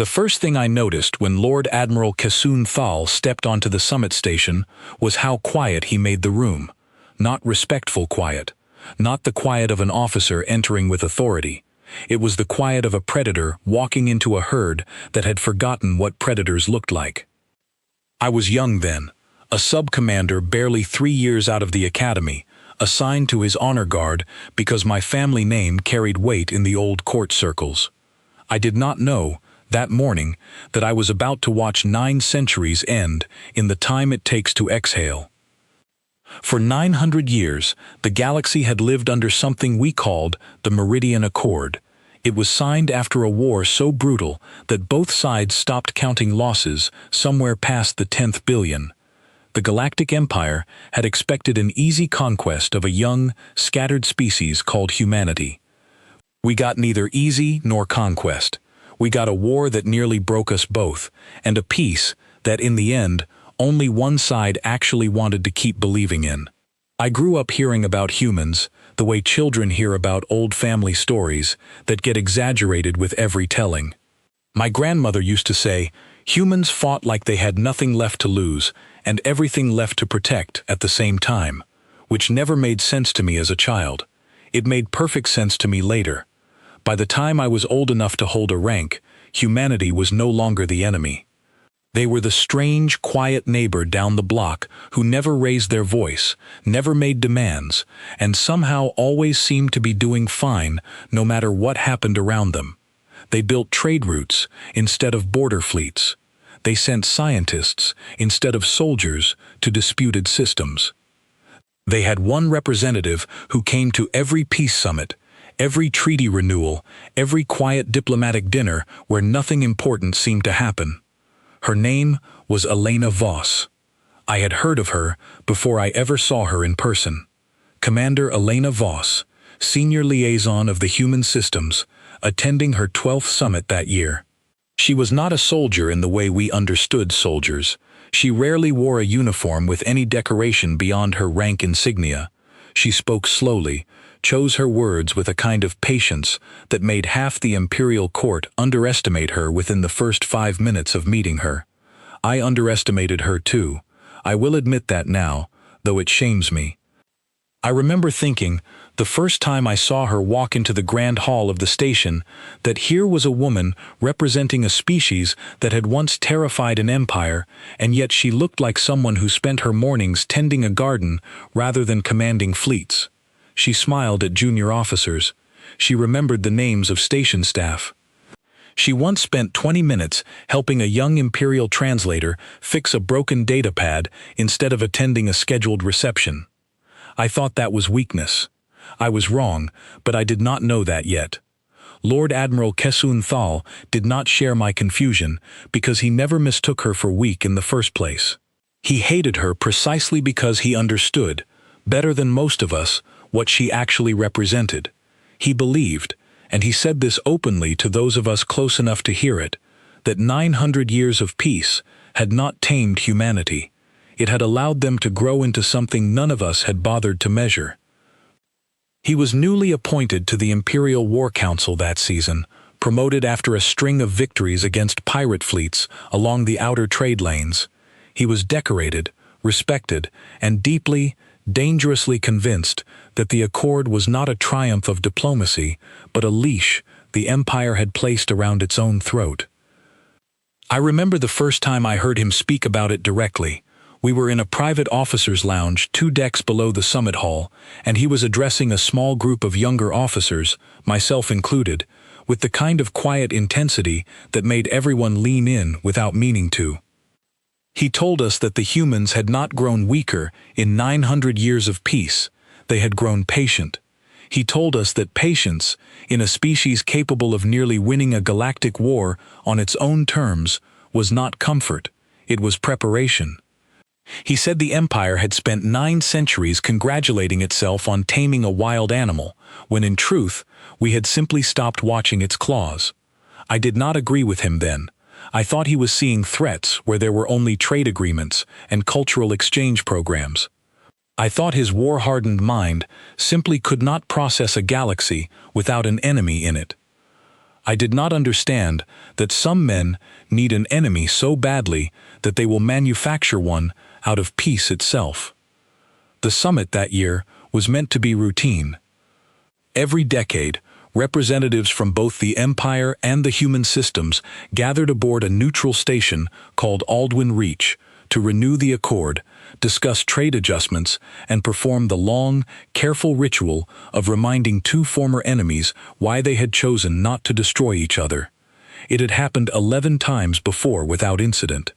The first thing I noticed when Lord Admiral Kasun Thal stepped onto the summit station was how quiet he made the room. Not respectful quiet. Not the quiet of an officer entering with authority. It was the quiet of a predator walking into a herd that had forgotten what predators looked like. I was young then, a sub-commander barely 3 years out of the academy, assigned to his honor guard because my family name carried weight in the old court circles. I did not know, that morning, that I was about to watch 9 centuries end in the time it takes to exhale. For 900 years, the galaxy had lived under something we called the Meridian Accord. It was signed after a war so brutal that both sides stopped counting losses somewhere past the 10th billion. The Galactic Empire had expected an easy conquest of a young, scattered species called humanity. We got neither easy nor conquest. We got a war that nearly broke us both, and a peace that, in the end, only one side actually wanted to keep believing in. I grew up hearing about humans, the way children hear about old family stories that get exaggerated with every telling. My grandmother used to say, humans fought like they had nothing left to lose and everything left to protect at the same time, which never made sense to me as a child. It made perfect sense to me later. By the time I was old enough to hold a rank, humanity was no longer the enemy. They were the strange, quiet neighbor down the block who never raised their voice, never made demands, and somehow always seemed to be doing fine no matter what happened around them. They built trade routes instead of border fleets. They sent scientists instead of soldiers to disputed systems. They had one representative who came to every peace summit, every treaty renewal, every quiet diplomatic dinner where nothing important seemed to happen. Her name was Elena Voss. I had heard of her before I ever saw her in person. Commander Elena Voss, senior liaison of the human systems, attending her 12th summit that year. She was not a soldier in the way we understood soldiers. She rarely wore a uniform with any decoration beyond her rank insignia. She spoke slowly, chose her words with a kind of patience that made half the imperial court underestimate her within the first 5 minutes of meeting her. I underestimated her too. I will admit that now, though it shames me. I remember thinking, the first time I saw her walk into the grand hall of the station, that here was a woman representing a species that had once terrified an empire, and yet she looked like someone who spent her mornings tending a garden rather than commanding fleets. She smiled at junior officers. She remembered the names of station staff. She once spent 20 minutes helping a young imperial translator fix a broken datapad instead of attending a scheduled reception. I thought that was weakness. I was wrong, but I did not know that yet. Lord Admiral Kasun Thal did not share my confusion because he never mistook her for weak in the first place. He hated her precisely because he understood, better than most of us, what she actually represented. He believed, and he said this openly to those of us close enough to hear it, that 900 years of peace had not tamed humanity. It had allowed them to grow into something none of us had bothered to measure. He was newly appointed to the Imperial War Council that season, promoted after a string of victories against pirate fleets along the outer trade lanes. He was decorated, respected, and deeply, dangerously convinced that the accord was not a triumph of diplomacy, but a leash the Empire had placed around its own throat. I remember the first time I heard him speak about it directly. We were in a private officers' lounge 2 decks below the summit hall, and he was addressing a small group of younger officers, myself included, with the kind of quiet intensity that made everyone lean in without meaning to. He told us that the humans had not grown weaker in 900 years of peace. They had grown patient. He told us that patience, in a species capable of nearly winning a galactic war on its own terms, was not comfort, it was preparation. He said the Empire had spent 9 centuries congratulating itself on taming a wild animal, when in truth, we had simply stopped watching its claws. I did not agree with him then. I thought he was seeing threats where there were only trade agreements and cultural exchange programs. I thought his war-hardened mind simply could not process a galaxy without an enemy in it. I did not understand that some men need an enemy so badly that they will manufacture one out of peace itself. The summit that year was meant to be routine. Every decade, representatives from both the Empire and the human systems gathered aboard a neutral station called Aldwyn Reach to renew the accord, discuss trade adjustments, and perform the long, careful ritual of reminding two former enemies why they had chosen not to destroy each other. It had happened 11 times before without incident.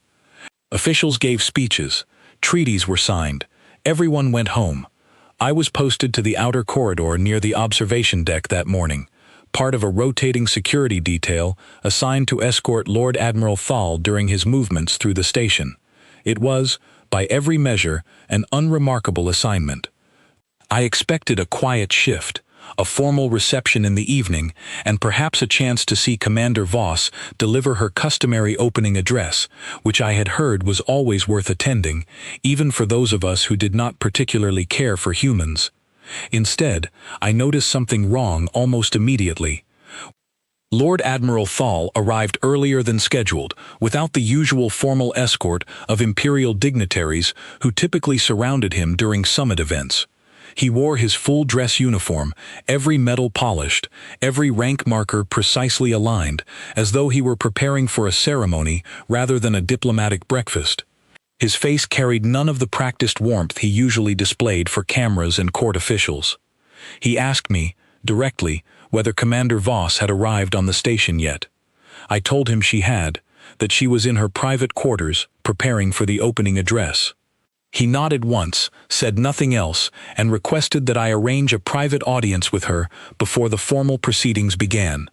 Officials gave speeches, treaties were signed, everyone went home. I was posted to the outer corridor near the observation deck that morning, part of a rotating security detail assigned to escort Lord Admiral Thal during his movements through the station. It was, by every measure, an unremarkable assignment. I expected a quiet shift, a formal reception in the evening, and perhaps a chance to see Commander Voss deliver her customary opening address, which I had heard was always worth attending, even for those of us who did not particularly care for humans. Instead, I noticed something wrong almost immediately. Lord Admiral Thal arrived earlier than scheduled, without the usual formal escort of imperial dignitaries who typically surrounded him during summit events. He wore his full dress uniform, every medal polished, every rank marker precisely aligned, as though he were preparing for a ceremony rather than a diplomatic breakfast. His face carried none of the practiced warmth he usually displayed for cameras and court officials. He asked me, directly, whether Commander Voss had arrived on the station yet. I told him she had, that she was in her private quarters, preparing for the opening address. He nodded once, said nothing else, and requested that I arrange a private audience with her before the formal proceedings began.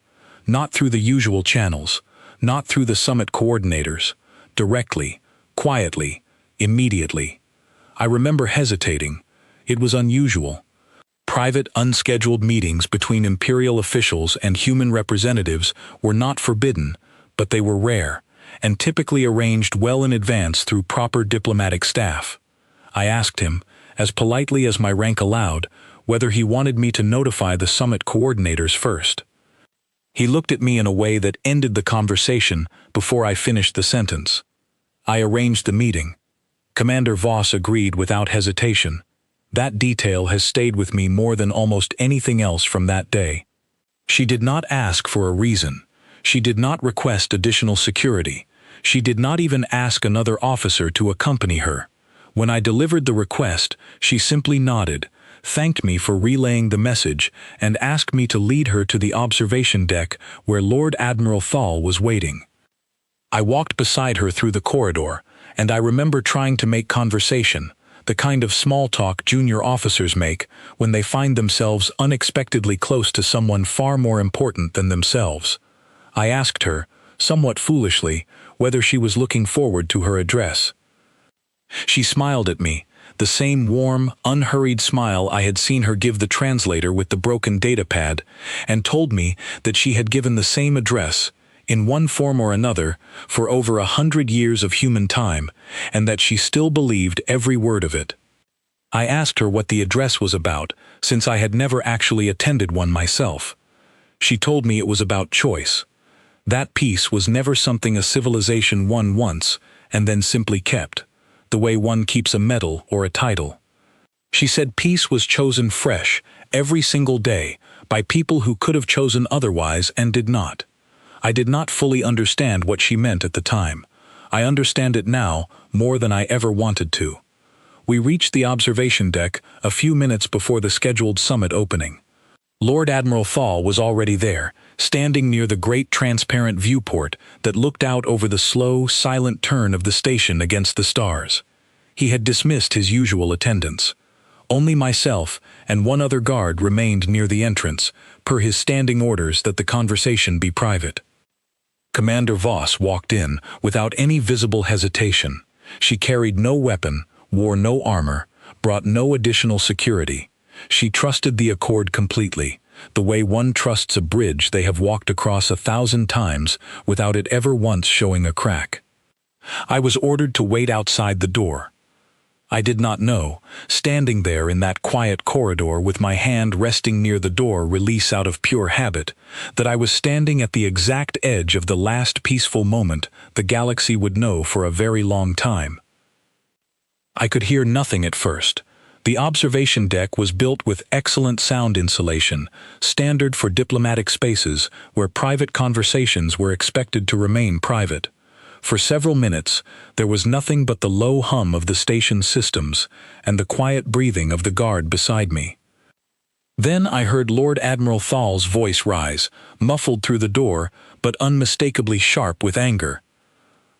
Not through the usual channels, not through the summit coordinators, directly, quietly, immediately. I remember hesitating. It was unusual. Private, unscheduled meetings between imperial officials and human representatives were not forbidden, but they were rare, and typically arranged well in advance through proper diplomatic staff. I asked him, as politely as my rank allowed, whether he wanted me to notify the summit coordinators first. He looked at me in a way that ended the conversation before I finished the sentence. I arranged the meeting. Commander Voss agreed without hesitation. That detail has stayed with me more than almost anything else from that day. She did not ask for a reason. She did not request additional security. She did not even ask another officer to accompany her. When I delivered the request, she simply nodded, thanked me for relaying the message, and asked me to lead her to the observation deck where Lord Admiral Thal was waiting. I walked beside her through the corridor, and I remember trying to make conversation, the kind of small talk junior officers make when they find themselves unexpectedly close to someone far more important than themselves. I asked her, somewhat foolishly, whether she was looking forward to her address. She smiled at me, the same warm, unhurried smile I had seen her give the translator with the broken datapad, and told me that she had given the same address, in one form or another, for over 100 years of human time, and that she still believed every word of it. I asked her what the address was about, since I had never actually attended one myself. She told me it was about choice. That piece was never something a civilization won once, and then simply kept, the way one keeps a medal or a title. She said peace was chosen fresh, every single day, by people who could have chosen otherwise and did not. I did not fully understand what she meant at the time. I understand it now more than I ever wanted to. We reached the observation deck a few minutes before the scheduled summit opening. Lord Admiral Thal was already there, standing near the great transparent viewport that looked out over the slow, silent turn of the station against the stars. He had dismissed his usual attendants. Only myself and one other guard remained near the entrance, per his standing orders that the conversation be private. Commander Voss walked in without any visible hesitation. She carried no weapon, wore no armor, brought no additional security. She trusted the accord completely, the way one trusts a bridge they have walked across 1,000 times without it ever once showing a crack. I was ordered to wait outside the door. I did not know, standing there in that quiet corridor with my hand resting near the door release out of pure habit, that I was standing at the exact edge of the last peaceful moment the galaxy would know for a very long time. I could hear nothing at first. The observation deck was built with excellent sound insulation, standard for diplomatic spaces where private conversations were expected to remain private. For several minutes, there was nothing but the low hum of the station's systems and the quiet breathing of the guard beside me. Then I heard Lord Admiral Thal's voice rise, muffled through the door, but unmistakably sharp with anger.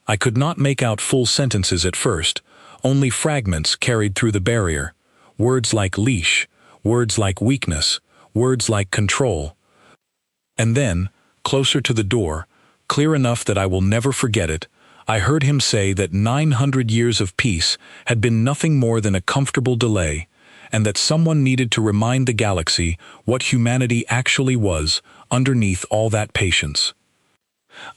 I could not make out full sentences at first, only fragments carried through the barrier. Words like leash, words like weakness, words like control. And then, closer to the door, clear enough that I will never forget it, I heard him say that 900 years of peace had been nothing more than a comfortable delay, and that someone needed to remind the galaxy what humanity actually was underneath all that patience.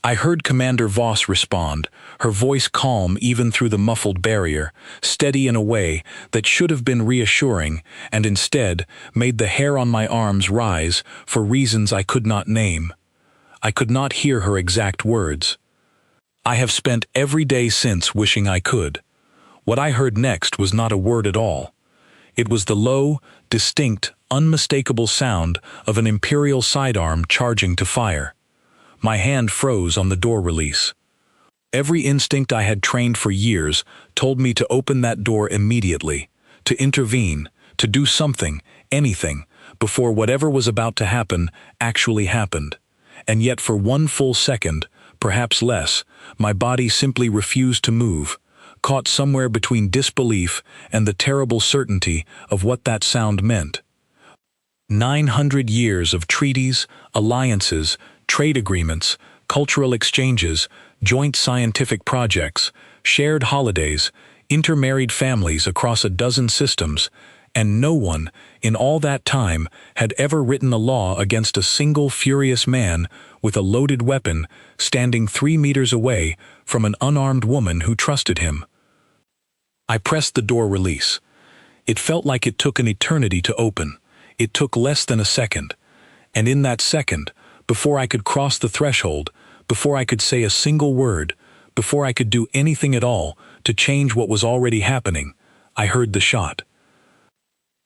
I heard Commander Voss respond, her voice calm even through the muffled barrier, steady in a way that should have been reassuring and instead made the hair on my arms rise for reasons I could not name. I could not hear her exact words. I have spent every day since wishing I could. What I heard next was not a word at all. It was the low, distinct, unmistakable sound of an Imperial sidearm charging to fire. My hand froze on the door release. Every instinct I had trained for years told me to open that door immediately, to intervene, to do something, anything, before whatever was about to happen actually happened. And yet for one full second, perhaps less, my body simply refused to move, caught somewhere between disbelief and the terrible certainty of what that sound meant. 900 years of treaties, alliances, trade agreements, cultural exchanges, joint scientific projects, shared holidays, intermarried families across a dozen systems, and no one, in all that time, had ever written a law against a single furious man with a loaded weapon standing 3 meters away from an unarmed woman who trusted him. I pressed the door release. It felt like it took an eternity to open. It took less than a second. And in that second, before I could cross the threshold, before I could say a single word, before I could do anything at all to change what was already happening, I heard the shot.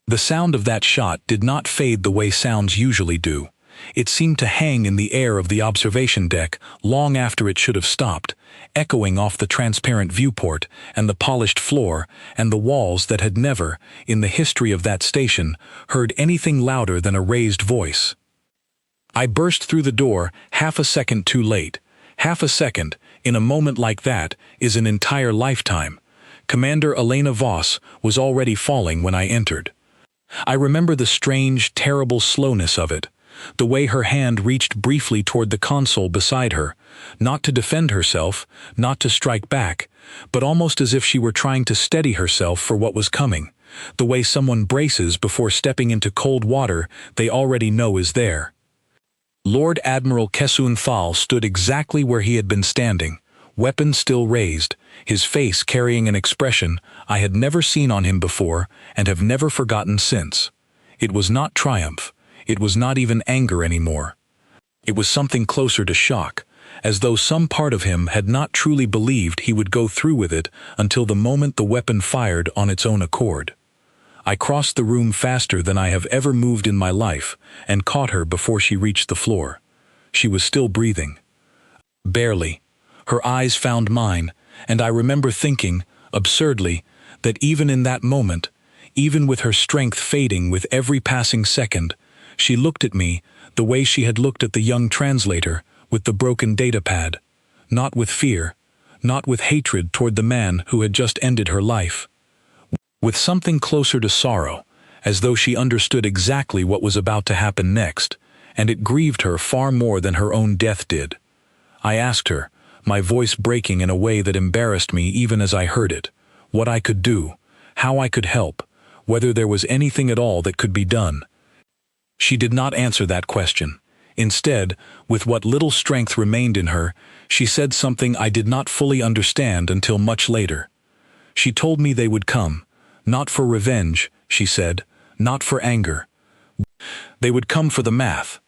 The sound of that shot did not fade the way sounds usually do. It seemed to hang in the air of the observation deck long after it should have stopped, echoing off the transparent viewport and the polished floor and the walls that had never, in the history of that station, heard anything louder than a raised voice. I burst through the door half a second too late. Half a second, in a moment like that, is an entire lifetime. Commander Elena Voss was already falling when I entered. I remember the strange, terrible slowness of it, the way her hand reached briefly toward the console beside her, not to defend herself, not to strike back, but almost as if she were trying to steady herself for what was coming, the way someone braces before stepping into cold water they already know is there. Lord Admiral Kessun Thal stood exactly where he had been standing, weapon still raised, his face carrying an expression I had never seen on him before and have never forgotten since. It was not triumph. It was not even anger anymore. It was something closer to shock, as though some part of him had not truly believed he would go through with it until the moment the weapon fired on its own accord. I crossed the room faster than I have ever moved in my life and caught her before she reached the floor. She was still breathing. Barely. Her eyes found mine, and I remember thinking, absurdly, that even in that moment, even with her strength fading with every passing second, she looked at me the way she had looked at the young translator with the broken datapad, not with fear, not with hatred toward the man who had just ended her life. With something closer to sorrow, as though she understood exactly what was about to happen next, and it grieved her far more than her own death did. I asked her, my voice breaking in a way that embarrassed me even as I heard it, what I could do, how I could help, whether there was anything at all that could be done. She did not answer that question. Instead, with what little strength remained in her, she said something I did not fully understand until much later. She told me they would come, Not for revenge, she said, not for anger. They would come for the math.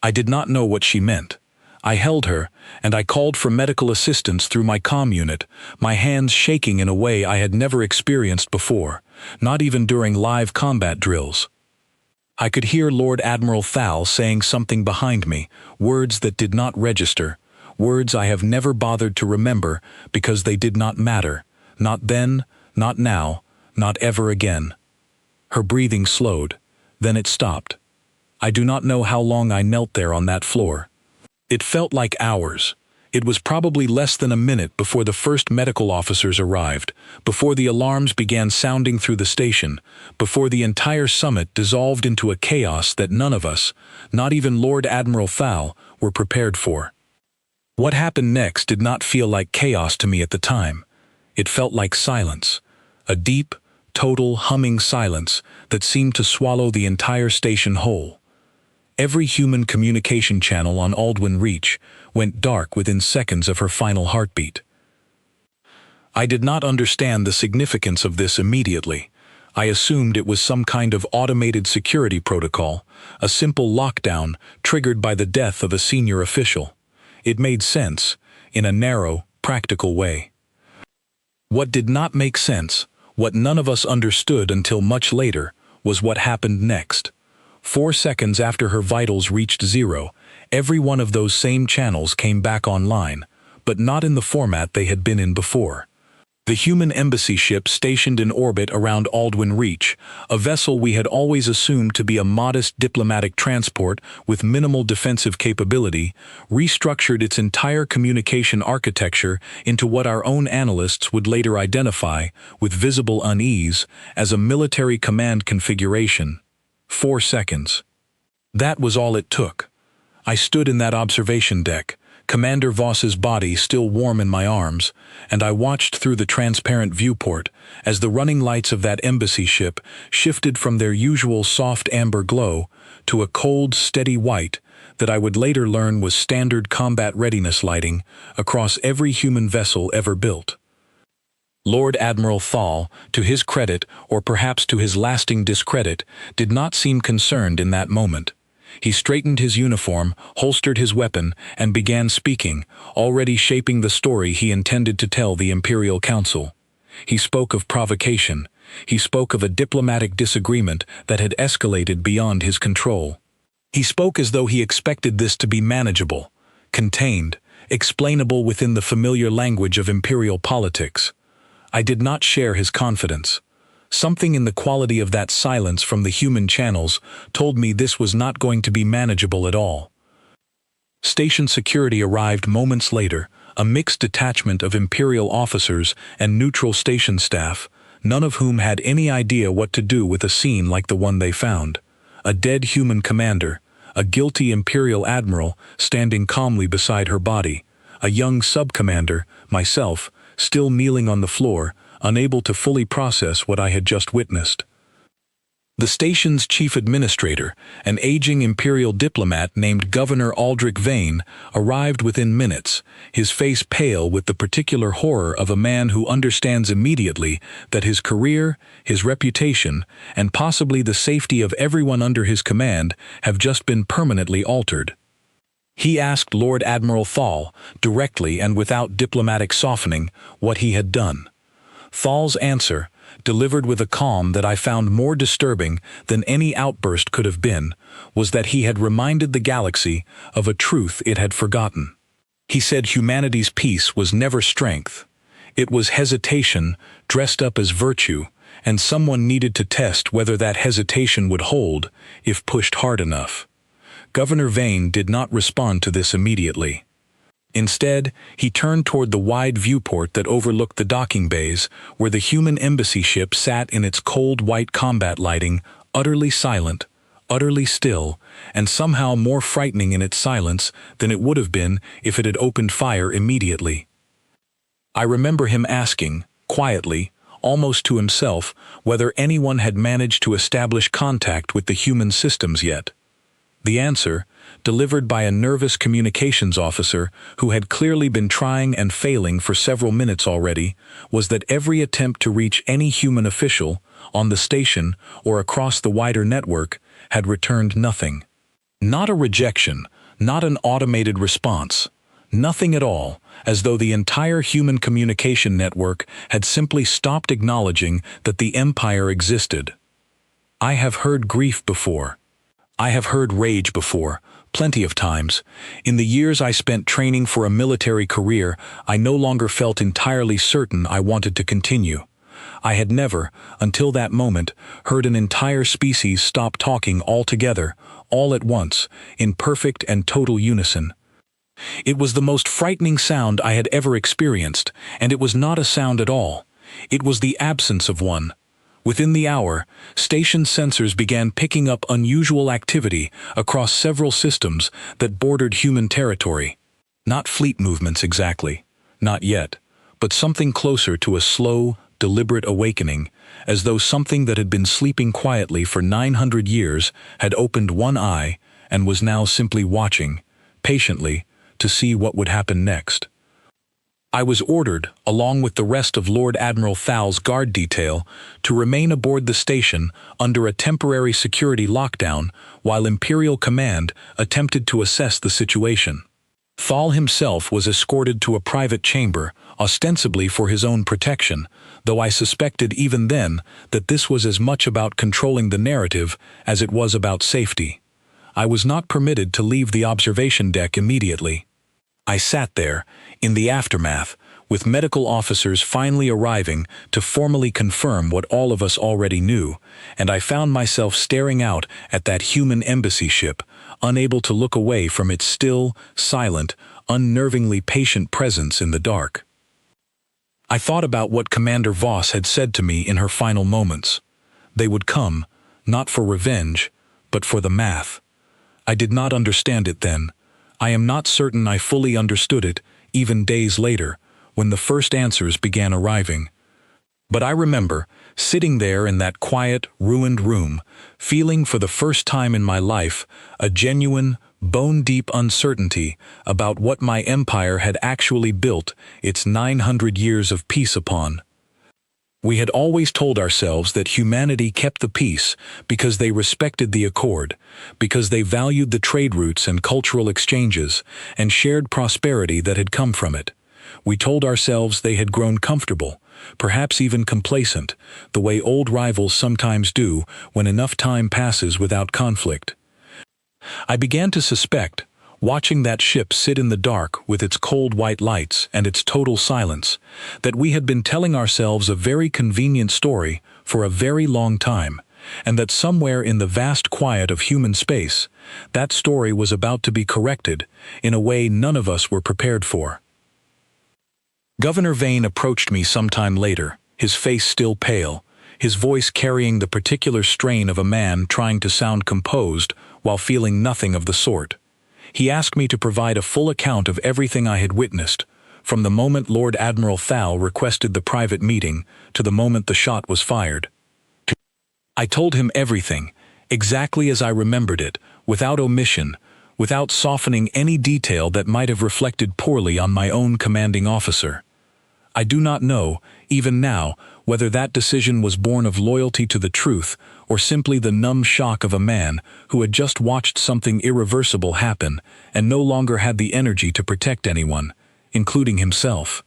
I did not know what she meant. I held her, and I called for medical assistance through my comm unit, my hands shaking in a way I had never experienced before, not even during live combat drills. I could hear Lord Admiral Thal saying something behind me, words that did not register, words I have never bothered to remember because they did not matter, not then, not now, not ever again. Her breathing slowed, then it stopped. I do not know how long I knelt there on that floor. It felt like hours. It was probably less than a minute before the first medical officers arrived, before the alarms began sounding through the station, before the entire summit dissolved into a chaos that none of us, not even Lord Admiral Thal, were prepared for. What happened next did not feel like chaos to me at the time. It felt like silence, a deep, total humming silence that seemed to swallow the entire station whole. Every human communication channel on Aldwyn Reach went dark within seconds of her final heartbeat. I did not understand the significance of this immediately. I assumed it was some kind of automated security protocol, a simple lockdown triggered by the death of a senior official. It made sense, in a narrow, practical way. What did not make sense, what none of us understood until much later, was what happened next. 4 seconds after her vitals reached zero, every one of those same channels came back online, but not in the format they had been in before. The human embassy ship stationed in orbit around Aldwyn Reach, a vessel we had always assumed to be a modest diplomatic transport with minimal defensive capability, restructured its entire communication architecture into what our own analysts would later identify, with visible unease, as a military command configuration. 4 seconds. That was all it took. I stood in that observation deck, Commander Voss's body still warm in my arms, and I watched through the transparent viewport as the running lights of that embassy ship shifted from their usual soft amber glow to a cold, steady white that I would later learn was standard combat readiness lighting across every human vessel ever built. Lord Admiral Thal, to his credit, or perhaps to his lasting discredit, did not seem concerned in that moment. He straightened his uniform, holstered his weapon, and began speaking, already shaping the story he intended to tell the Imperial Council. He spoke of provocation. He spoke of a diplomatic disagreement that had escalated beyond his control. He spoke as though he expected this to be manageable, contained, explainable within the familiar language of imperial politics. I did not share his confidence. Something in the quality of that silence from the human channels told me this was not going to be manageable at all. Station security arrived moments later, a mixed detachment of Imperial officers and neutral station staff, none of whom had any idea what to do with a scene like the one they found. A dead human commander, a guilty Imperial admiral standing calmly beside her body, a young sub-commander, myself, still kneeling on the floor, unable to fully process what I had just witnessed. The station's chief administrator, an aging imperial diplomat named Governor Aldrich Vane, arrived within minutes, his face pale with the particular horror of a man who understands immediately that his career, his reputation, and possibly the safety of everyone under his command have just been permanently altered. He asked Lord Admiral Thal, directly and without diplomatic softening, what he had done. Thal's answer, delivered with a calm that I found more disturbing than any outburst could have been, was that he had reminded the galaxy of a truth it had forgotten. He said humanity's peace was never strength. It was hesitation dressed up as virtue, and someone needed to test whether that hesitation would hold if pushed hard enough. Governor Vane did not respond to this immediately. Instead, he turned toward the wide viewport that overlooked the docking bays, where the human embassy ship sat in its cold white combat lighting, utterly silent, utterly still, and somehow more frightening in its silence than it would have been if it had opened fire immediately. I remember him asking, quietly, almost to himself, whether anyone had managed to establish contact with the human systems yet. The answer, delivered by a nervous communications officer who had clearly been trying and failing for several minutes already, was that every attempt to reach any human official, on the station or across the wider network, had returned nothing. Not a rejection, not an automated response. Nothing at all, as though the entire human communication network had simply stopped acknowledging that the Empire existed. I have heard grief before. I have heard rage before, plenty of times. In the years I spent training for a military career, I no longer felt entirely certain I wanted to continue. I had never, until that moment, heard an entire species stop talking altogether, all at once, in perfect and total unison. It was the most frightening sound I had ever experienced, and it was not a sound at all. It was the absence of one. Within the hour, station sensors began picking up unusual activity across several systems that bordered human territory. Not fleet movements exactly, not yet, but something closer to a slow, deliberate awakening, as though something that had been sleeping quietly for 900 years had opened one eye and was now simply watching, patiently, to see what would happen next. I was ordered, along with the rest of Lord Admiral Thal's guard detail, to remain aboard the station under a temporary security lockdown while Imperial Command attempted to assess the situation. Thal himself was escorted to a private chamber, ostensibly for his own protection, though I suspected even then that this was as much about controlling the narrative as it was about safety. I was not permitted to leave the observation deck immediately. I sat there, in the aftermath, with medical officers finally arriving to formally confirm what all of us already knew, and I found myself staring out at that human embassy ship, unable to look away from its still, silent, unnervingly patient presence in the dark. I thought about what Commander Voss had said to me in her final moments. They would come, not for revenge, but for the math. I did not understand it then. I am not certain I fully understood it, even days later, when the first answers began arriving. But I remember, sitting there in that quiet, ruined room, feeling for the first time in my life a genuine, bone-deep uncertainty about what my empire had actually built its 900 years of peace upon. We had always told ourselves that humanity kept the peace because they respected the accord, because they valued the trade routes and cultural exchanges, and shared prosperity that had come from it. We told ourselves they had grown comfortable, perhaps even complacent, the way old rivals sometimes do when enough time passes without conflict. I began to suspect, watching that ship sit in the dark with its cold white lights and its total silence, that we had been telling ourselves a very convenient story for a very long time, and that somewhere in the vast quiet of human space, that story was about to be corrected in a way none of us were prepared for. Governor Vane approached me sometime later, his face still pale, his voice carrying the particular strain of a man trying to sound composed while feeling nothing of the sort. He asked me to provide a full account of everything I had witnessed, from the moment Lord Admiral Thal requested the private meeting to the moment the shot was fired. I told him everything, exactly as I remembered it, without omission, without softening any detail that might have reflected poorly on my own commanding officer. I do not know, even now, whether that decision was born of loyalty to the truth or simply the numb shock of a man who had just watched something irreversible happen and no longer had the energy to protect anyone, including himself.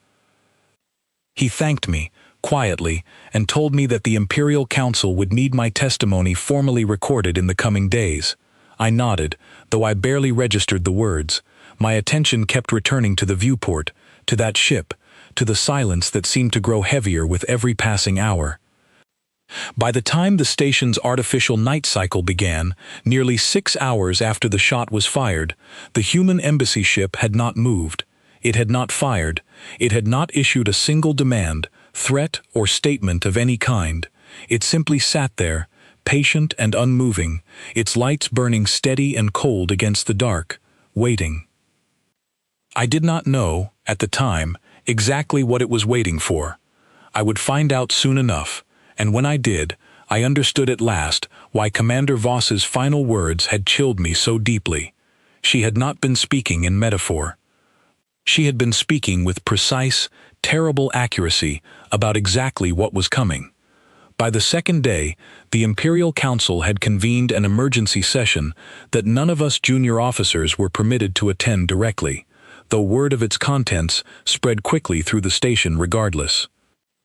He thanked me, quietly, and told me that the Imperial Council would need my testimony formally recorded in the coming days. I nodded, though I barely registered the words. My attention kept returning to the viewport, to that ship, to the silence that seemed to grow heavier with every passing hour. By the time the station's artificial night cycle began, nearly 6 hours after the shot was fired, the human embassy ship had not moved. It had not fired. It had not issued a single demand, threat, or statement of any kind. It simply sat there, patient and unmoving, its lights burning steady and cold against the dark, waiting. I did not know, at the time, exactly what it was waiting for. I would find out soon enough, and when I did, I understood at last why Commander Voss's final words had chilled me so deeply. She had not been speaking in metaphor. She had been speaking with precise, terrible accuracy about exactly what was coming. By the second day, the Imperial Council had convened an emergency session that none of us junior officers were permitted to attend directly, though word of its contents spread quickly through the station regardless.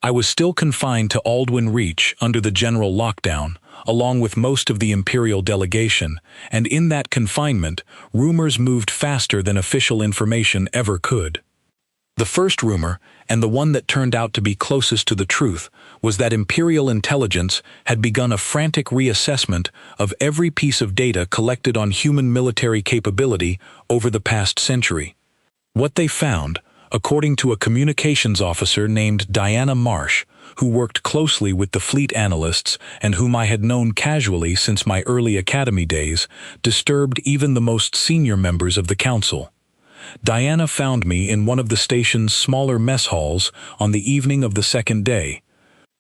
I was still confined to Aldwyn Reach under the general lockdown, along with most of the Imperial delegation, and in that confinement, rumors moved faster than official information ever could. The first rumor, and the one that turned out to be closest to the truth, was that Imperial intelligence had begun a frantic reassessment of every piece of data collected on human military capability over the past century. What they found, according to a communications officer named Diana Marsh, who worked closely with the fleet analysts and whom I had known casually since my early academy days, disturbed even the most senior members of the council. Diana found me in one of the station's smaller mess halls on the evening of the second day.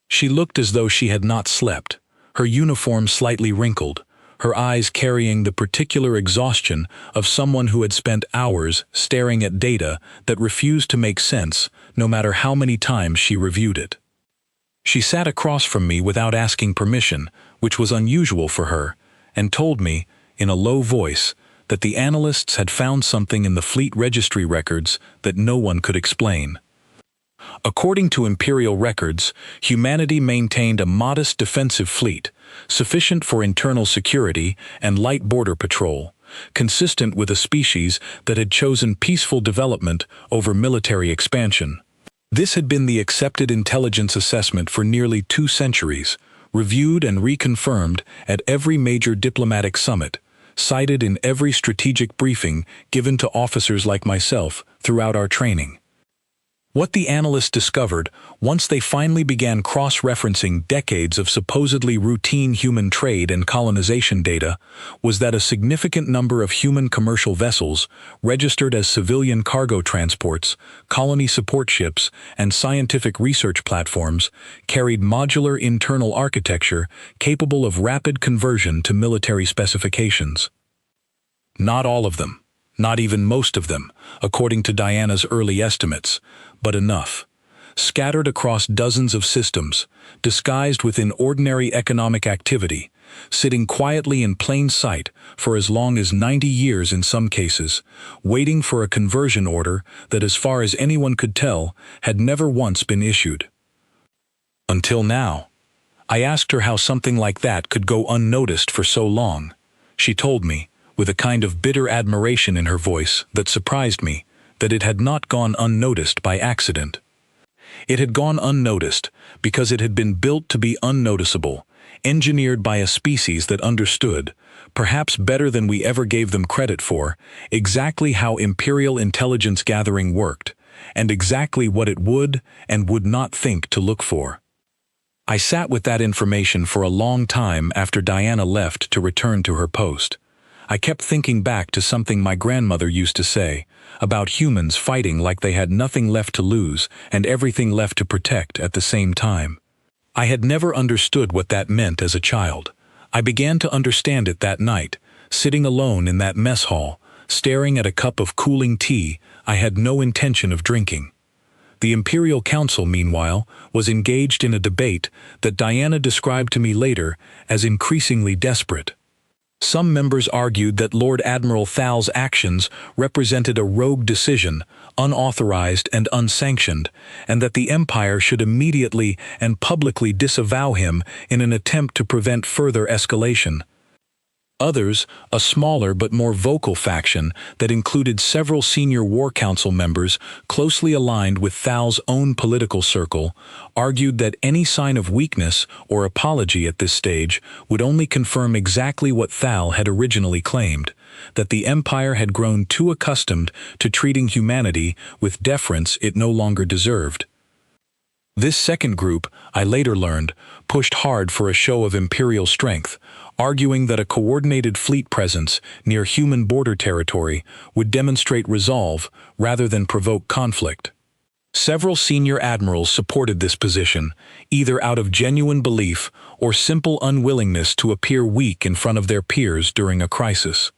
She looked as though she had not slept, her uniform slightly wrinkled, her eyes carrying the particular exhaustion of someone who had spent hours staring at data that refused to make sense no matter how many times she reviewed it. She sat across from me without asking permission, which was unusual for her, and told me, in a low voice, that the analysts had found something in the fleet registry records that no one could explain. According to Imperial records, humanity maintained a modest defensive fleet, sufficient for internal security and light border patrol, consistent with a species that had chosen peaceful development over military expansion. This had been the accepted intelligence assessment for nearly 2 centuries, reviewed and reconfirmed at every major diplomatic summit, cited in every strategic briefing given to officers like myself throughout our training. What the analysts discovered, once they finally began cross-referencing decades of supposedly routine human trade and colonization data, was that a significant number of human commercial vessels, registered as civilian cargo transports, colony support ships, and scientific research platforms, carried modular internal architecture capable of rapid conversion to military specifications. Not all of them. Not even most of them, according to Diana's early estimates, but enough. Scattered across dozens of systems, disguised within ordinary economic activity, sitting quietly in plain sight for as long as 90 years in some cases, waiting for a conversion order that, as far as anyone could tell, had never once been issued. Until now. I asked her how something like that could go unnoticed for so long. She told me, with a kind of bitter admiration in her voice that surprised me, that it had not gone unnoticed by accident. It had gone unnoticed because it had been built to be unnoticeable, engineered by a species that understood, perhaps better than we ever gave them credit for, exactly how Imperial intelligence gathering worked, and exactly what it would and would not think to look for. I sat with that information for a long time after Diana left to return to her post. I kept thinking back to something my grandmother used to say, about humans fighting like they had nothing left to lose and everything left to protect at the same time. I had never understood what that meant as a child. I began to understand it that night, sitting alone in that mess hall, staring at a cup of cooling tea I had no intention of drinking. The Imperial Council, meanwhile, was engaged in a debate that Diana described to me later as increasingly desperate. Some members argued that Lord Admiral Thal's actions represented a rogue decision, unauthorized and unsanctioned, and that the Empire should immediately and publicly disavow him in an attempt to prevent further escalation. Others, a smaller but more vocal faction that included several senior War Council members closely aligned with Thal's own political circle, argued that any sign of weakness or apology at this stage would only confirm exactly what Thal had originally claimed, that the Empire had grown too accustomed to treating humanity with deference it no longer deserved. This second group, I later learned, pushed hard for a show of imperial strength, arguing that a coordinated fleet presence near human border territory would demonstrate resolve rather than provoke conflict. Several senior admirals supported this position, either out of genuine belief or simple unwillingness to appear weak in front of their peers during a crisis.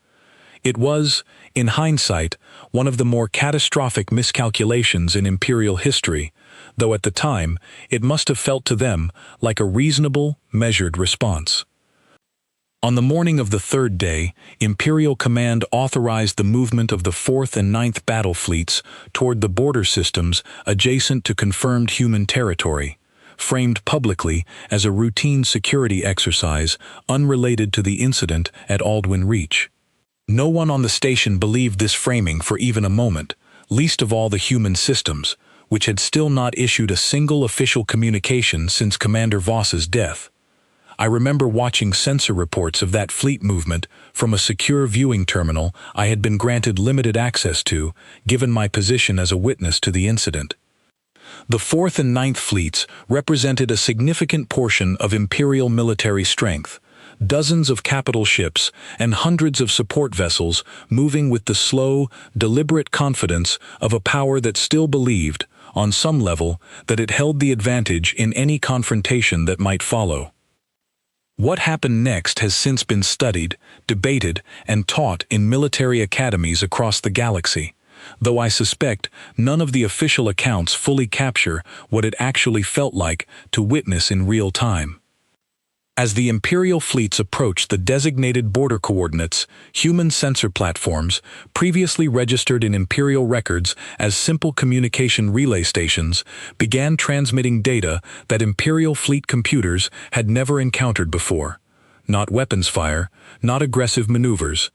It was, in hindsight, one of the more catastrophic miscalculations in imperial history, though at the time it must have felt to them like a reasonable, measured response. On the morning of the third day, Imperial Command authorized the movement of the 4th and 9th battle fleets toward the border systems adjacent to confirmed human territory, framed publicly as a routine security exercise unrelated to the incident at Aldwyn Reach. No one on the station believed this framing for even a moment, least of all the human systems, which had still not issued a single official communication since Commander Voss's death. I remember watching sensor reports of that fleet movement from a secure viewing terminal I had been granted limited access to, given my position as a witness to the incident. The 4th and 9th fleets represented a significant portion of Imperial military strength, dozens of capital ships and hundreds of support vessels moving with the slow, deliberate confidence of a power that still believed, on some level, that it held the advantage in any confrontation that might follow. What happened next has since been studied, debated, and taught in military academies across the galaxy, though I suspect none of the official accounts fully capture what it actually felt like to witness in real time. As the Imperial fleets approached the designated border coordinates, human sensor platforms, previously registered in Imperial records as simple communication relay stations, began transmitting data that Imperial fleet computers had never encountered before. Not weapons fire, not aggressive maneuvers.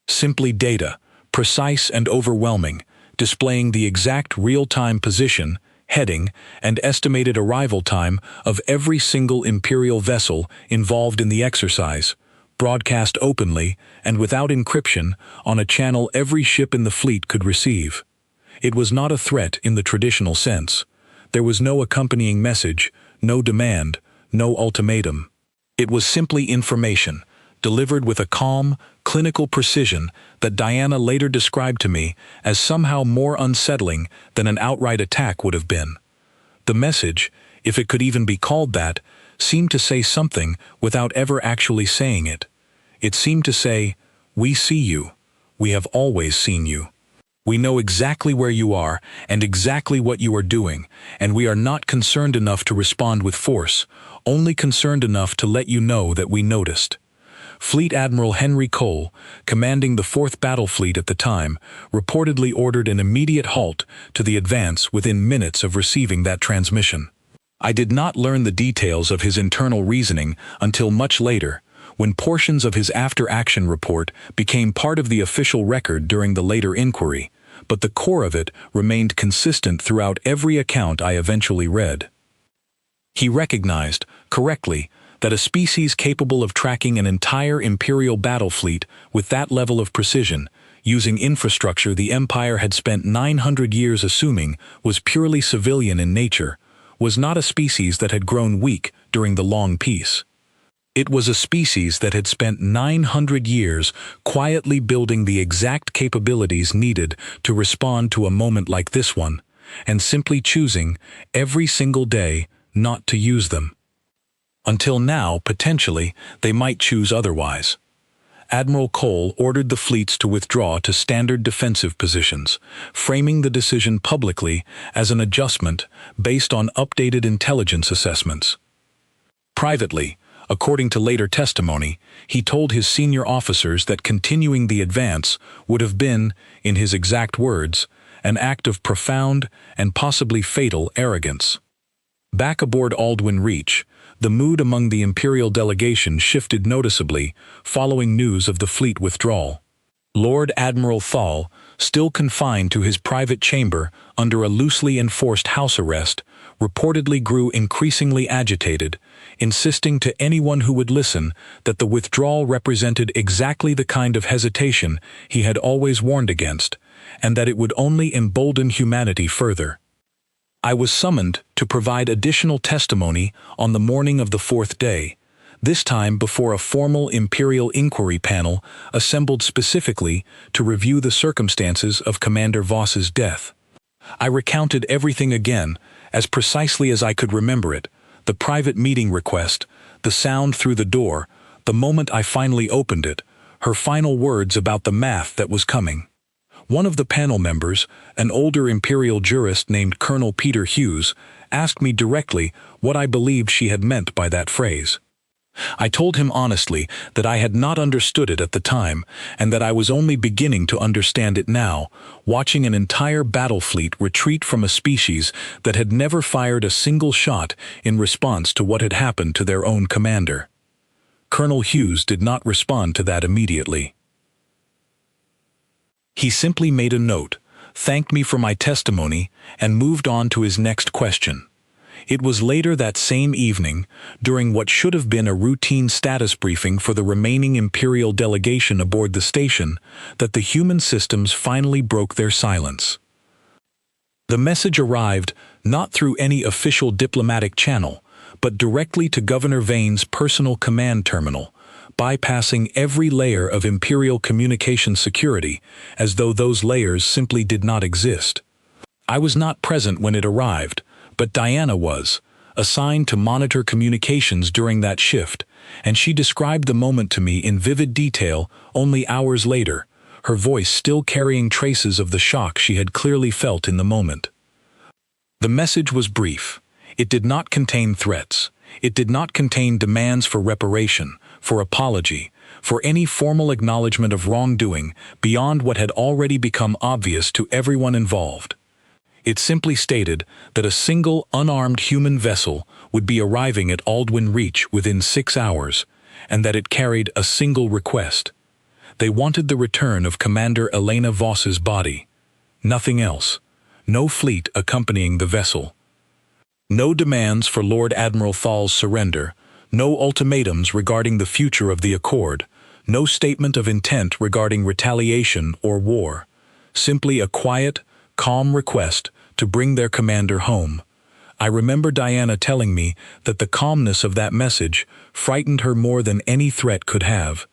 Simply data, precise and overwhelming, displaying the exact real-time position, heading, and estimated arrival time of every single Imperial vessel involved in the exercise, broadcast openly and without encryption on a channel every ship in the fleet could receive. It was not a threat in the traditional sense. There was no accompanying message, no demand, no ultimatum. It was simply information, delivered with a calm, clinical precision that Diana later described to me as somehow more unsettling than an outright attack would have been. The message, if it could even be called that, seemed to say something without ever actually saying it. It seemed to say, "We see you. We have always seen you. We know exactly where you are and exactly what you are doing, and we are not concerned enough to respond with force, only concerned enough to let you know that we noticed." Fleet Admiral Henry Cole, commanding the 4th Battle Fleet at the time, reportedly ordered an immediate halt to the advance within minutes of receiving that transmission. I did not learn the details of his internal reasoning until much later, when portions of his after-action report became part of the official record during the later inquiry, but the core of it remained consistent throughout every account I eventually read. He recognized, correctly, that a species capable of tracking an entire Imperial battle fleet with that level of precision, using infrastructure the Empire had spent 900 years assuming was purely civilian in nature, was not a species that had grown weak during the long peace. It was a species that had spent 900 years quietly building the exact capabilities needed to respond to a moment like this one, and simply choosing, every single day, not to use them. Until now, potentially, they might choose otherwise. Admiral Cole ordered the fleets to withdraw to standard defensive positions, framing the decision publicly as an adjustment based on updated intelligence assessments. Privately, according to later testimony, he told his senior officers that continuing the advance would have been, in his exact words, an act of profound and possibly fatal arrogance. Back aboard Aldwyn Reach, the mood among the Imperial delegation shifted noticeably following news of the fleet withdrawal. Lord Admiral Thal, still confined to his private chamber under a loosely enforced house arrest, reportedly grew increasingly agitated, insisting to anyone who would listen that the withdrawal represented exactly the kind of hesitation he had always warned against, and that it would only embolden humanity further. I was summoned to provide additional testimony on the morning of the 4th day, this time before a formal Imperial inquiry panel assembled specifically to review the circumstances of Commander Voss's death. I recounted everything again, as precisely as I could remember it, the private meeting request, the sound through the door, the moment I finally opened it, her final words about the math that was coming. One of the panel members, an older imperial jurist named Colonel Peter Hughes, asked me directly what I believed she had meant by that phrase. I told him honestly that I had not understood it at the time, and that I was only beginning to understand it now, watching an entire battle fleet retreat from a species that had never fired a single shot in response to what had happened to their own commander. Colonel Hughes did not respond to that immediately. He simply made a note, thanked me for my testimony, and moved on to his next question. It was later that same evening, during what should have been a routine status briefing for the remaining Imperial delegation aboard the station, that the human systems finally broke their silence. The message arrived not through any official diplomatic channel, but directly to Governor Vane's personal command terminal, bypassing every layer of Imperial communication security, as though those layers simply did not exist. I was not present when it arrived, but Diana was, assigned to monitor communications during that shift, and she described the moment to me in vivid detail only hours later, her voice still carrying traces of the shock she had clearly felt in the moment. The message was brief. It did not contain threats. It did not contain demands for reparation, for apology, for any formal acknowledgement of wrongdoing beyond what had already become obvious to everyone involved. It simply stated that a single unarmed human vessel would be arriving at Aldwyn Reach within 6 hours, and that it carried a single request. They wanted the return of Commander Elena Voss's body. Nothing else. No fleet accompanying the vessel. No demands for Lord Admiral Thal's surrender, no ultimatums regarding the future of the Accord, no statement of intent regarding retaliation or war. Simply a quiet, calm request to bring their commander home. I remember Diana telling me that the calmness of that message frightened her more than any threat could have.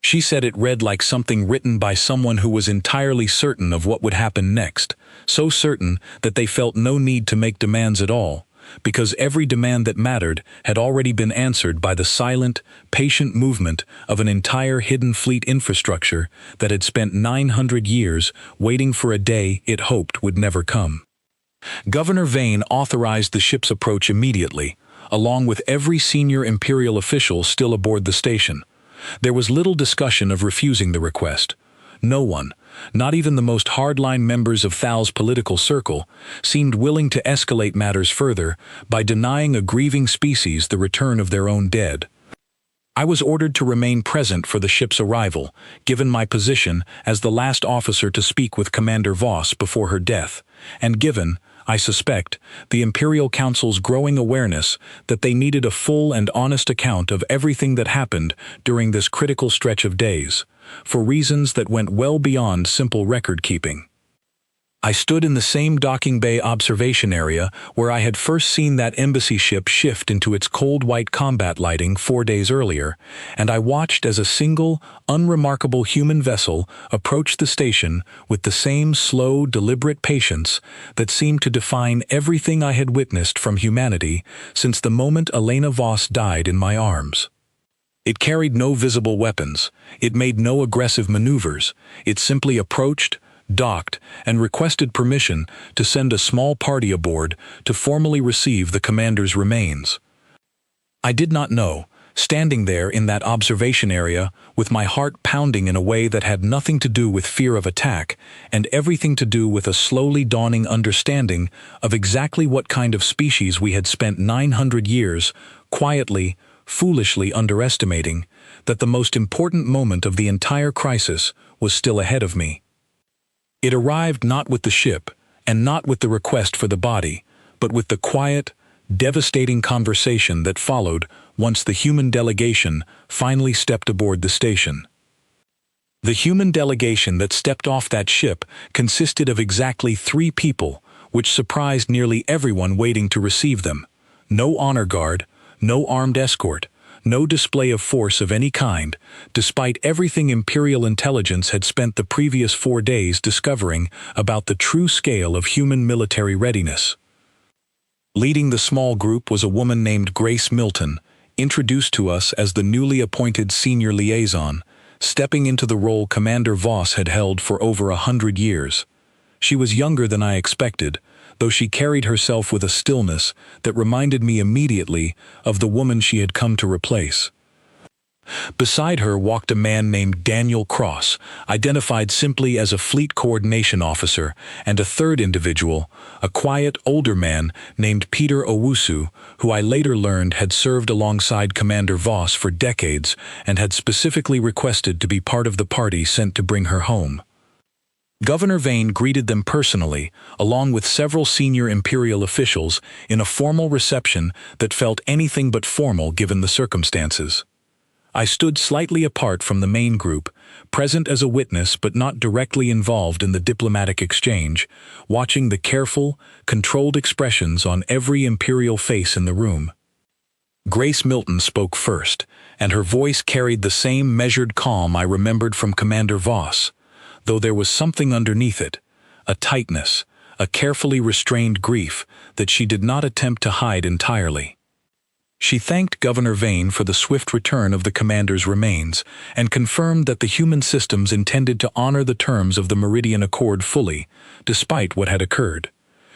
She said it read like something written by someone who was entirely certain of what would happen next, so certain that they felt no need to make demands at all, because every demand that mattered had already been answered by the silent, patient movement of an entire hidden fleet infrastructure that had spent 900 years waiting for a day it hoped would never come. Governor Vane authorized the ship's approach immediately, along with every senior Imperial official still aboard the station. There was little discussion of refusing the request. No one, not even the most hardline members of Thal's political circle, seemed willing to escalate matters further by denying a grieving species the return of their own dead. I was ordered to remain present for the ship's arrival, given my position as the last officer to speak with Commander Voss before her death, and given, I suspect, the Imperial Council's growing awareness that they needed a full and honest account of everything that happened during this critical stretch of days, for reasons that went well beyond simple record-keeping. I stood in the same docking bay observation area where I had first seen that embassy ship shift into its cold white combat lighting 4 days earlier, and I watched as a single, unremarkable human vessel approached the station with the same slow, deliberate patience that seemed to define everything I had witnessed from humanity since the moment Elena Voss died in my arms. It carried no visible weapons, it made no aggressive maneuvers, it simply approached, docked, and requested permission to send a small party aboard to formally receive the commander's remains. I did not know, standing there in that observation area with my heart pounding in a way that had nothing to do with fear of attack and everything to do with a slowly dawning understanding of exactly what kind of species we had spent 900 years quietly, foolishly underestimating, that the most important moment of the entire crisis was still ahead of me. It arrived not with the ship, and not with the request for the body, but with the quiet, devastating conversation that followed once the human delegation finally stepped aboard the station. The human delegation that stepped off that ship consisted of exactly 3 people, which surprised nearly everyone waiting to receive them. No honor guard, no armed escort, No display of force of any kind, despite everything Imperial intelligence had spent the previous 4 days discovering about the true scale of human military readiness. Leading the small group was a woman named Grace Milton, introduced to us as the newly appointed senior liaison, stepping into the role Commander Voss had held for over 100 years. She was younger than I expected, though she carried herself with a stillness that reminded me immediately of the woman she had come to replace. Beside her walked a man named Daniel Cross, identified simply as a fleet coordination officer, and a third individual, a quiet, older man named Peter Owusu, who I later learned had served alongside Commander Voss for decades and had specifically requested to be part of the party sent to bring her home. Governor Vane greeted them personally, along with several senior Imperial officials, in a formal reception that felt anything but formal given the circumstances. I stood slightly apart from the main group, present as a witness but not directly involved in the diplomatic exchange, watching the careful, controlled expressions on every Imperial face in the room. Grace Milton spoke first, and her voice carried the same measured calm I remembered from Commander Voss, though there was something underneath it, a tightness, a carefully restrained grief that she did not attempt to hide entirely. She thanked Governor Vane for the swift return of the commander's remains and confirmed that the human systems intended to honor the terms of the Meridian Accord fully, despite what had occurred.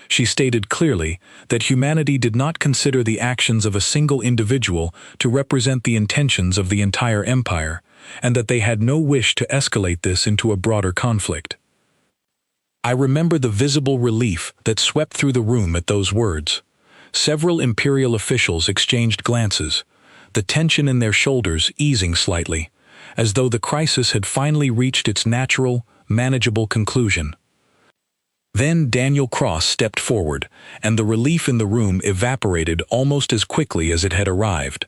She stated clearly that humanity did not consider the actions of a single individual to represent the intentions of the entire empire, and that they had no wish to escalate this into a broader conflict. I remember the visible relief that swept through the room at those words. Several Imperial officials exchanged glances, the tension in their shoulders easing slightly, as though the crisis had finally reached its natural, manageable conclusion. Then Daniel Cross stepped forward, and the relief in the room evaporated almost as quickly as it had arrived.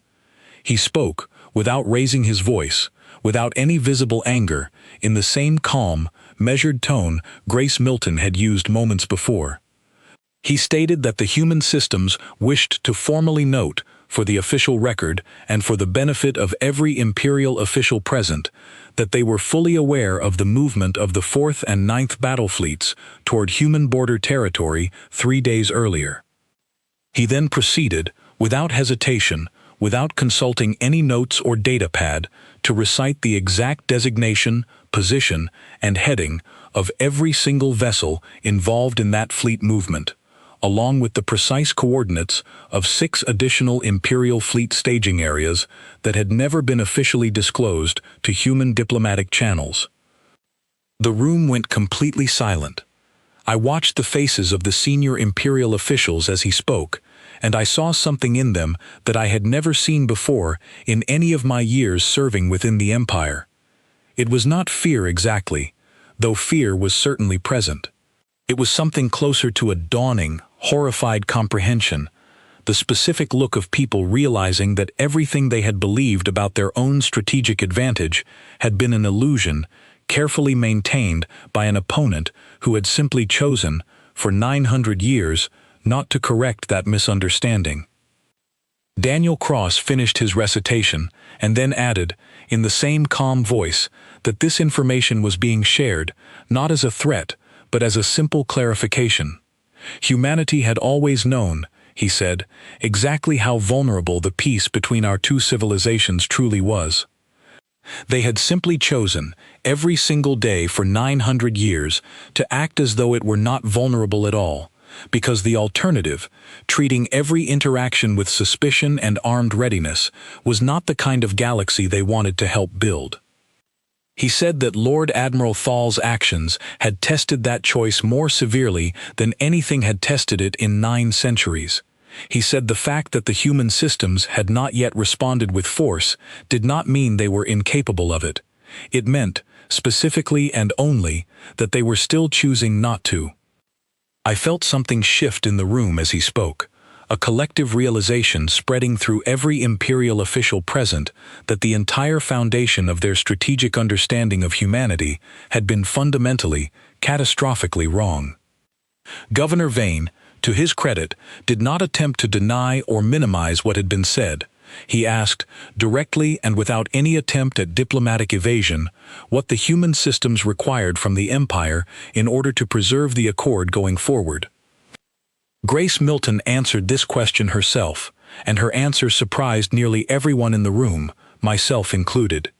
He spoke, without raising his voice, without any visible anger, in the same calm, measured tone Grace Milton had used moments before. He stated that the human systems wished to formally note, for the official record and for the benefit of every Imperial official present, that they were fully aware of the movement of the 4th and 9th battle fleets toward human border territory 3 days earlier. He then proceeded, without hesitation, without consulting any notes or data pad, to recite the exact designation, position, and heading of every single vessel involved in that fleet movement, along with the precise coordinates of 6 additional Imperial fleet staging areas that had never been officially disclosed to human diplomatic channels. The room went completely silent. I watched the faces of the senior Imperial officials as he spoke, and I saw something in them that I had never seen before in any of my years serving within the Empire. It was not fear exactly, though fear was certainly present. It was something closer to a dawning, horrified comprehension, the specific look of people realizing that everything they had believed about their own strategic advantage had been an illusion, carefully maintained by an opponent who had simply chosen, for 900 years, not to correct that misunderstanding. Daniel Cross finished his recitation and then added, in the same calm voice, that this information was being shared, not as a threat, but as a simple clarification. Humanity had always known, he said, exactly how vulnerable the peace between our two civilizations truly was. They had simply chosen, every single day for 900 years, to act as though it were not vulnerable at all, because the alternative, treating every interaction with suspicion and armed readiness, was not the kind of galaxy they wanted to help build. He said that Lord Admiral Thal's actions had tested that choice more severely than anything had tested it in 9 centuries. He said the fact that the human systems had not yet responded with force did not mean they were incapable of it. It meant, specifically and only, that they were still choosing not to. I felt something shift in the room as he spoke, a collective realization spreading through every Imperial official present that the entire foundation of their strategic understanding of humanity had been fundamentally, catastrophically wrong. Governor Vane, to his credit, did not attempt to deny or minimize what had been said. He asked, directly and without any attempt at diplomatic evasion, what the human systems required from the Empire in order to preserve the Accord going forward. Grace Milton answered this question herself, and her answer surprised nearly everyone in the room, myself included.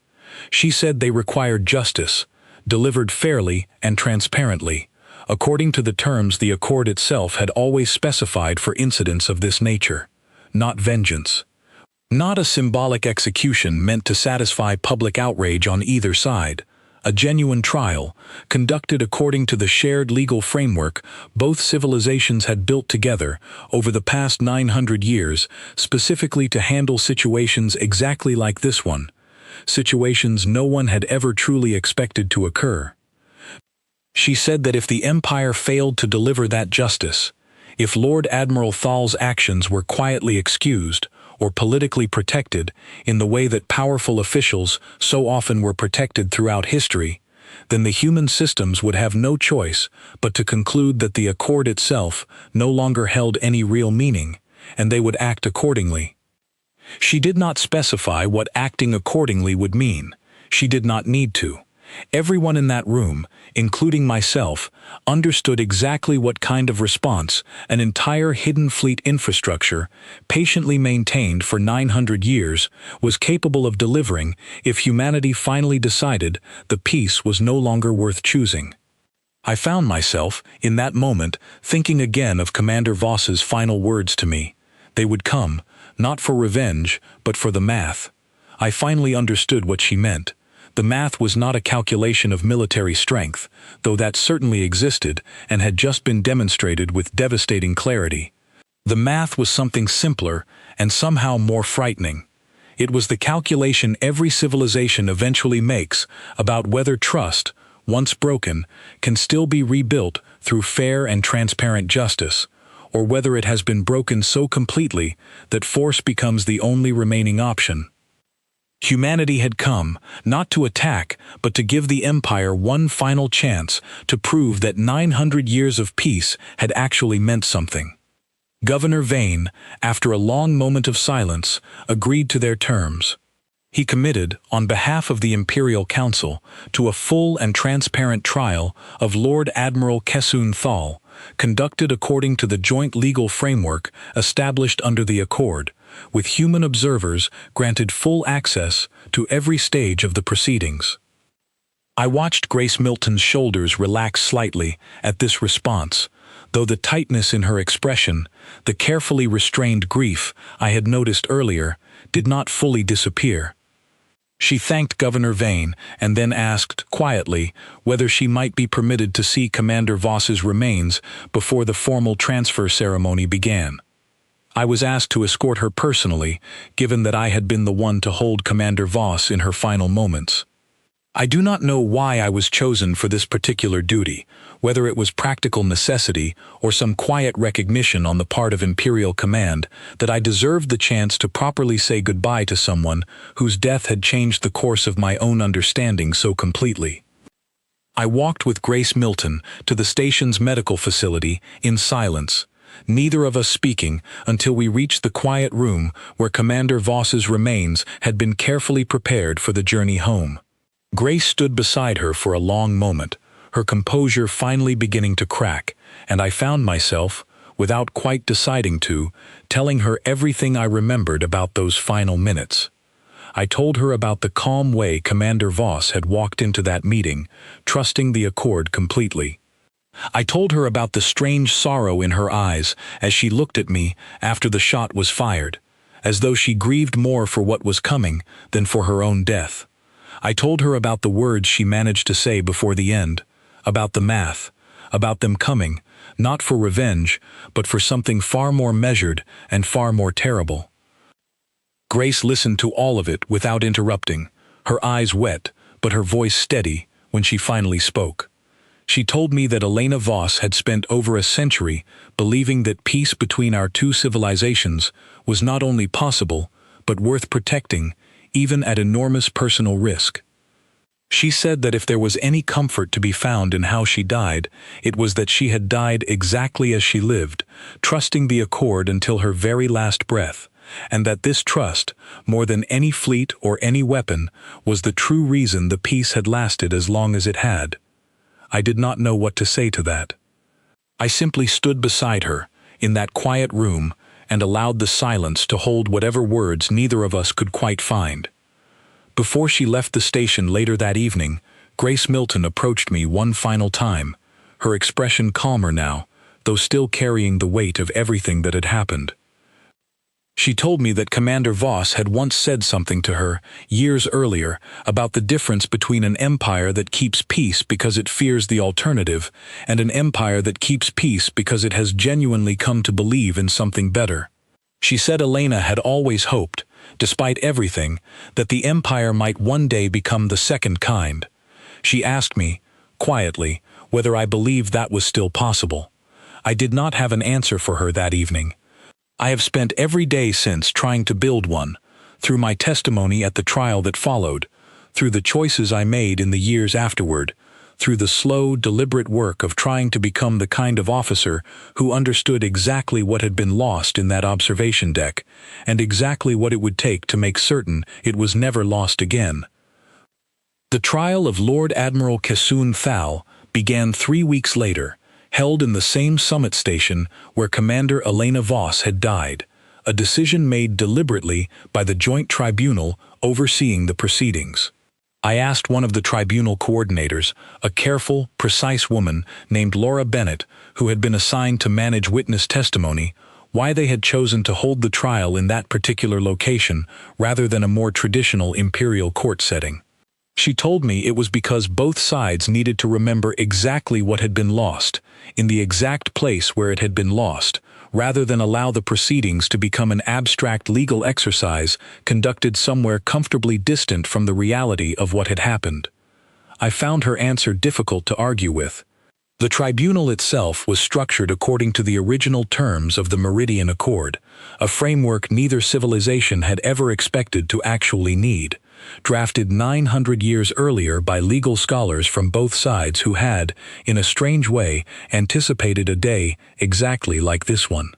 She said they required justice, delivered fairly and transparently, according to the terms the Accord itself had always specified for incidents of this nature. Not vengeance. Not a symbolic execution meant to satisfy public outrage on either side. A genuine trial, conducted according to the shared legal framework both civilizations had built together over the past 900 years, specifically to handle situations exactly like this one, situations no one had ever truly expected to occur. She said that if the Empire failed to deliver that justice, if Lord Admiral Thal's actions were quietly excused or politically protected in the way that powerful officials so often were protected throughout history, then the human systems would have no choice but to conclude that the Accord itself no longer held any real meaning, and they would act accordingly. She did not specify what acting accordingly would mean. She did not need to. Everyone in that room, including myself, understood exactly what kind of response an entire Hidden Fleet infrastructure, patiently maintained for 900 years, was capable of delivering if humanity finally decided the peace was no longer worth choosing. I found myself, in that moment, thinking again of Commander Voss's final words to me. They would come, not for revenge, but for the math. I finally understood what she meant. The math was not a calculation of military strength, though that certainly existed and had just been demonstrated with devastating clarity. The math was something simpler and somehow more frightening. It was the calculation every civilization eventually makes about whether trust, once broken, can still be rebuilt through fair and transparent justice, or whether it has been broken so completely that force becomes the only remaining option. Humanity had come, not to attack, but to give the Empire one final chance to prove that 900 years of peace had actually meant something. Governor Vane, after a long moment of silence, agreed to their terms. He committed, on behalf of the Imperial Council, to a full and transparent trial of Lord Admiral Kessun Thal, conducted according to the joint legal framework established under the Accord, with human observers granted full access to every stage of the proceedings. I watched Grace Milton's shoulders relax slightly at this response, though the tightness in her expression, the carefully restrained grief I had noticed earlier, did not fully disappear. She thanked Governor Vane and then asked, quietly, whether she might be permitted to see Commander Voss's remains before the formal transfer ceremony began. I was asked to escort her personally, given that I had been the one to hold Commander Voss in her final moments. I do not know why I was chosen for this particular duty, whether it was practical necessity or some quiet recognition on the part of Imperial Command that I deserved the chance to properly say goodbye to someone whose death had changed the course of my own understanding so completely. I walked with Grace Milton to the station's medical facility in silence, neither of us speaking until we reached the quiet room where Commander Voss's remains had been carefully prepared for the journey home. Grace stood beside her for a long moment, her composure finally beginning to crack, and I found myself, without quite deciding to, telling her everything I remembered about those final minutes. I told her about the calm way Commander Voss had walked into that meeting, trusting the Accord completely. I told her about the strange sorrow in her eyes as she looked at me after the shot was fired, as though she grieved more for what was coming than for her own death. I told her about the words she managed to say before the end, about the math, about them coming, not for revenge, but for something far more measured and far more terrible. Grace listened to all of it without interrupting, her eyes wet, but her voice steady when she finally spoke. She told me that Elena Voss had spent over a century believing that peace between our two civilizations was not only possible, but worth protecting, even at enormous personal risk. She said that if there was any comfort to be found in how she died, it was that she had died exactly as she lived, trusting the Accord until her very last breath, and that this trust, more than any fleet or any weapon, was the true reason the peace had lasted as long as it had. I did not know what to say to that. I simply stood beside her, in that quiet room, and allowed the silence to hold whatever words neither of us could quite find. Before she left the station later that evening, Grace Milton approached me one final time, her expression calmer now, though still carrying the weight of everything that had happened. She told me that Commander Voss had once said something to her, years earlier, about the difference between an empire that keeps peace because it fears the alternative, and an empire that keeps peace because it has genuinely come to believe in something better. She said Elena had always hoped, despite everything, that the empire might one day become the second kind. She asked me, quietly, whether I believed that was still possible. I did not have an answer for her that evening. I have spent every day since trying to build one, through my testimony at the trial that followed, through the choices I made in the years afterward, through the slow, deliberate work of trying to become the kind of officer who understood exactly what had been lost in that observation deck, and exactly what it would take to make certain it was never lost again. The trial of Lord Admiral Kassoon Thal began 3 weeks later, held in the same summit station where Commander Elena Voss had died, a decision made deliberately by the Joint Tribunal overseeing the proceedings. I asked one of the tribunal coordinators, a careful, precise woman named Laura Bennett, who had been assigned to manage witness testimony, why they had chosen to hold the trial in that particular location rather than a more traditional imperial court setting. She told me it was because both sides needed to remember exactly what had been lost, in the exact place where it had been lost, rather than allow the proceedings to become an abstract legal exercise conducted somewhere comfortably distant from the reality of what had happened. I found her answer difficult to argue with. The tribunal itself was structured according to the original terms of the Meridian Accord, a framework neither civilization had ever expected to actually need, drafted 900 years earlier by legal scholars from both sides who had, in a strange way, anticipated a day exactly like this one.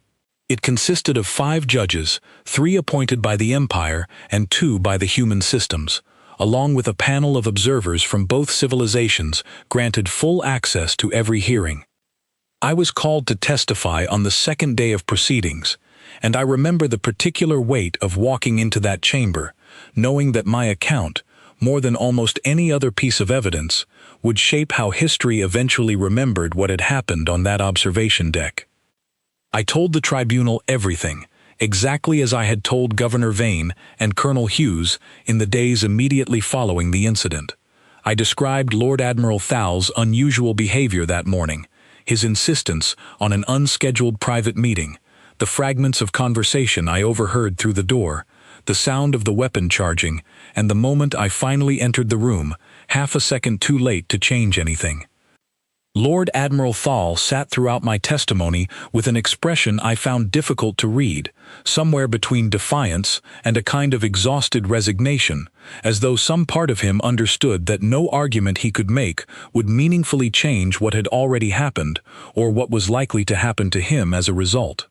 It consisted of 5 judges, 3 appointed by the Empire and 2 by the human systems, along with a panel of observers from both civilizations granted full access to every hearing. I was called to testify on the second day of proceedings, and I remember the particular weight of walking into that chamber, knowing that my account, more than almost any other piece of evidence, would shape how history eventually remembered what had happened on that observation deck. I told the tribunal everything, exactly as I had told Governor Vane and Colonel Hughes in the days immediately following the incident. I described Lord Admiral Thal's unusual behavior that morning, his insistence on an unscheduled private meeting, the fragments of conversation I overheard through the door, the sound of the weapon charging, and the moment I finally entered the room, half a second too late to change anything. Lord Admiral Thal sat throughout my testimony with an expression I found difficult to read, somewhere between defiance and a kind of exhausted resignation, as though some part of him understood that no argument he could make would meaningfully change what had already happened or what was likely to happen to him as a result.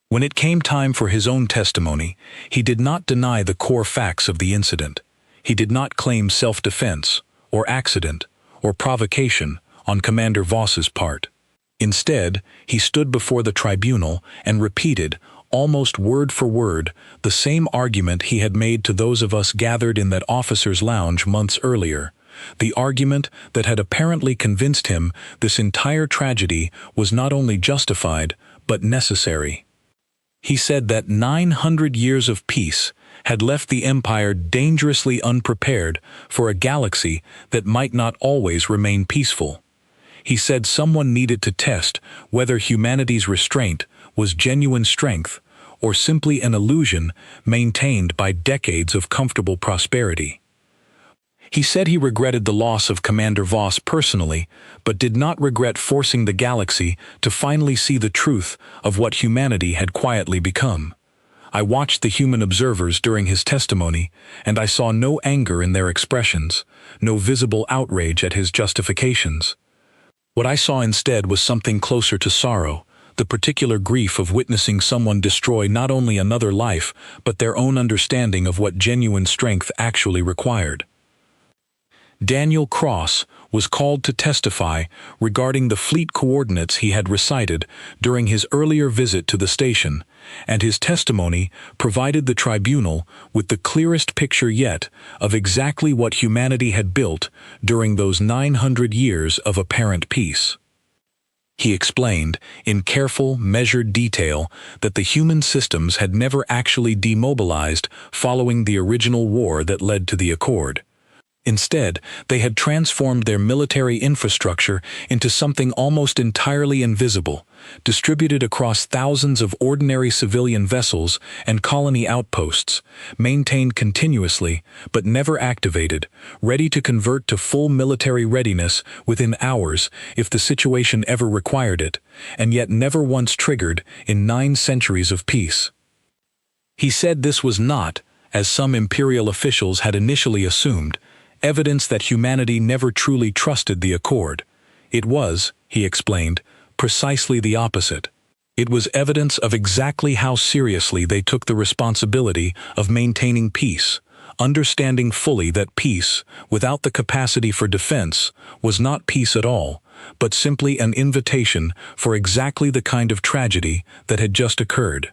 When it came time for his own testimony, he did not deny the core facts of the incident. He did not claim self-defense, or accident, or provocation on Commander Voss's part. Instead, he stood before the tribunal and repeated, almost word for word, the same argument he had made to those of us gathered in that officers' lounge months earlier, the argument that had apparently convinced him this entire tragedy was not only justified, but necessary. He said that 900 years of peace had left the Empire dangerously unprepared for a galaxy that might not always remain peaceful. He said someone needed to test whether humanity's restraint was genuine strength or simply an illusion maintained by decades of comfortable prosperity. He said he regretted the loss of Commander Voss personally, but did not regret forcing the galaxy to finally see the truth of what humanity had quietly become. I watched the human observers during his testimony, and I saw no anger in their expressions, no visible outrage at his justifications. What I saw instead was something closer to sorrow, the particular grief of witnessing someone destroy not only another life, but their own understanding of what genuine strength actually required. Daniel Cross was called to testify regarding the fleet coordinates he had recited during his earlier visit to the station, and his testimony provided the tribunal with the clearest picture yet of exactly what humanity had built during those 900 years of apparent peace. He explained, in careful, measured detail, that the human systems had never actually demobilized following the original war that led to the Accord. Instead, they had transformed their military infrastructure into something almost entirely invisible, distributed across thousands of ordinary civilian vessels and colony outposts, maintained continuously but never activated, ready to convert to full military readiness within hours if the situation ever required it, and yet never once triggered in 9 centuries of peace. He said this was not, as some imperial officials had initially assumed, evidence that humanity never truly trusted the Accord. It was, he explained, precisely the opposite. It was evidence of exactly how seriously they took the responsibility of maintaining peace, understanding fully that peace, without the capacity for defense, was not peace at all, but simply an invitation for exactly the kind of tragedy that had just occurred.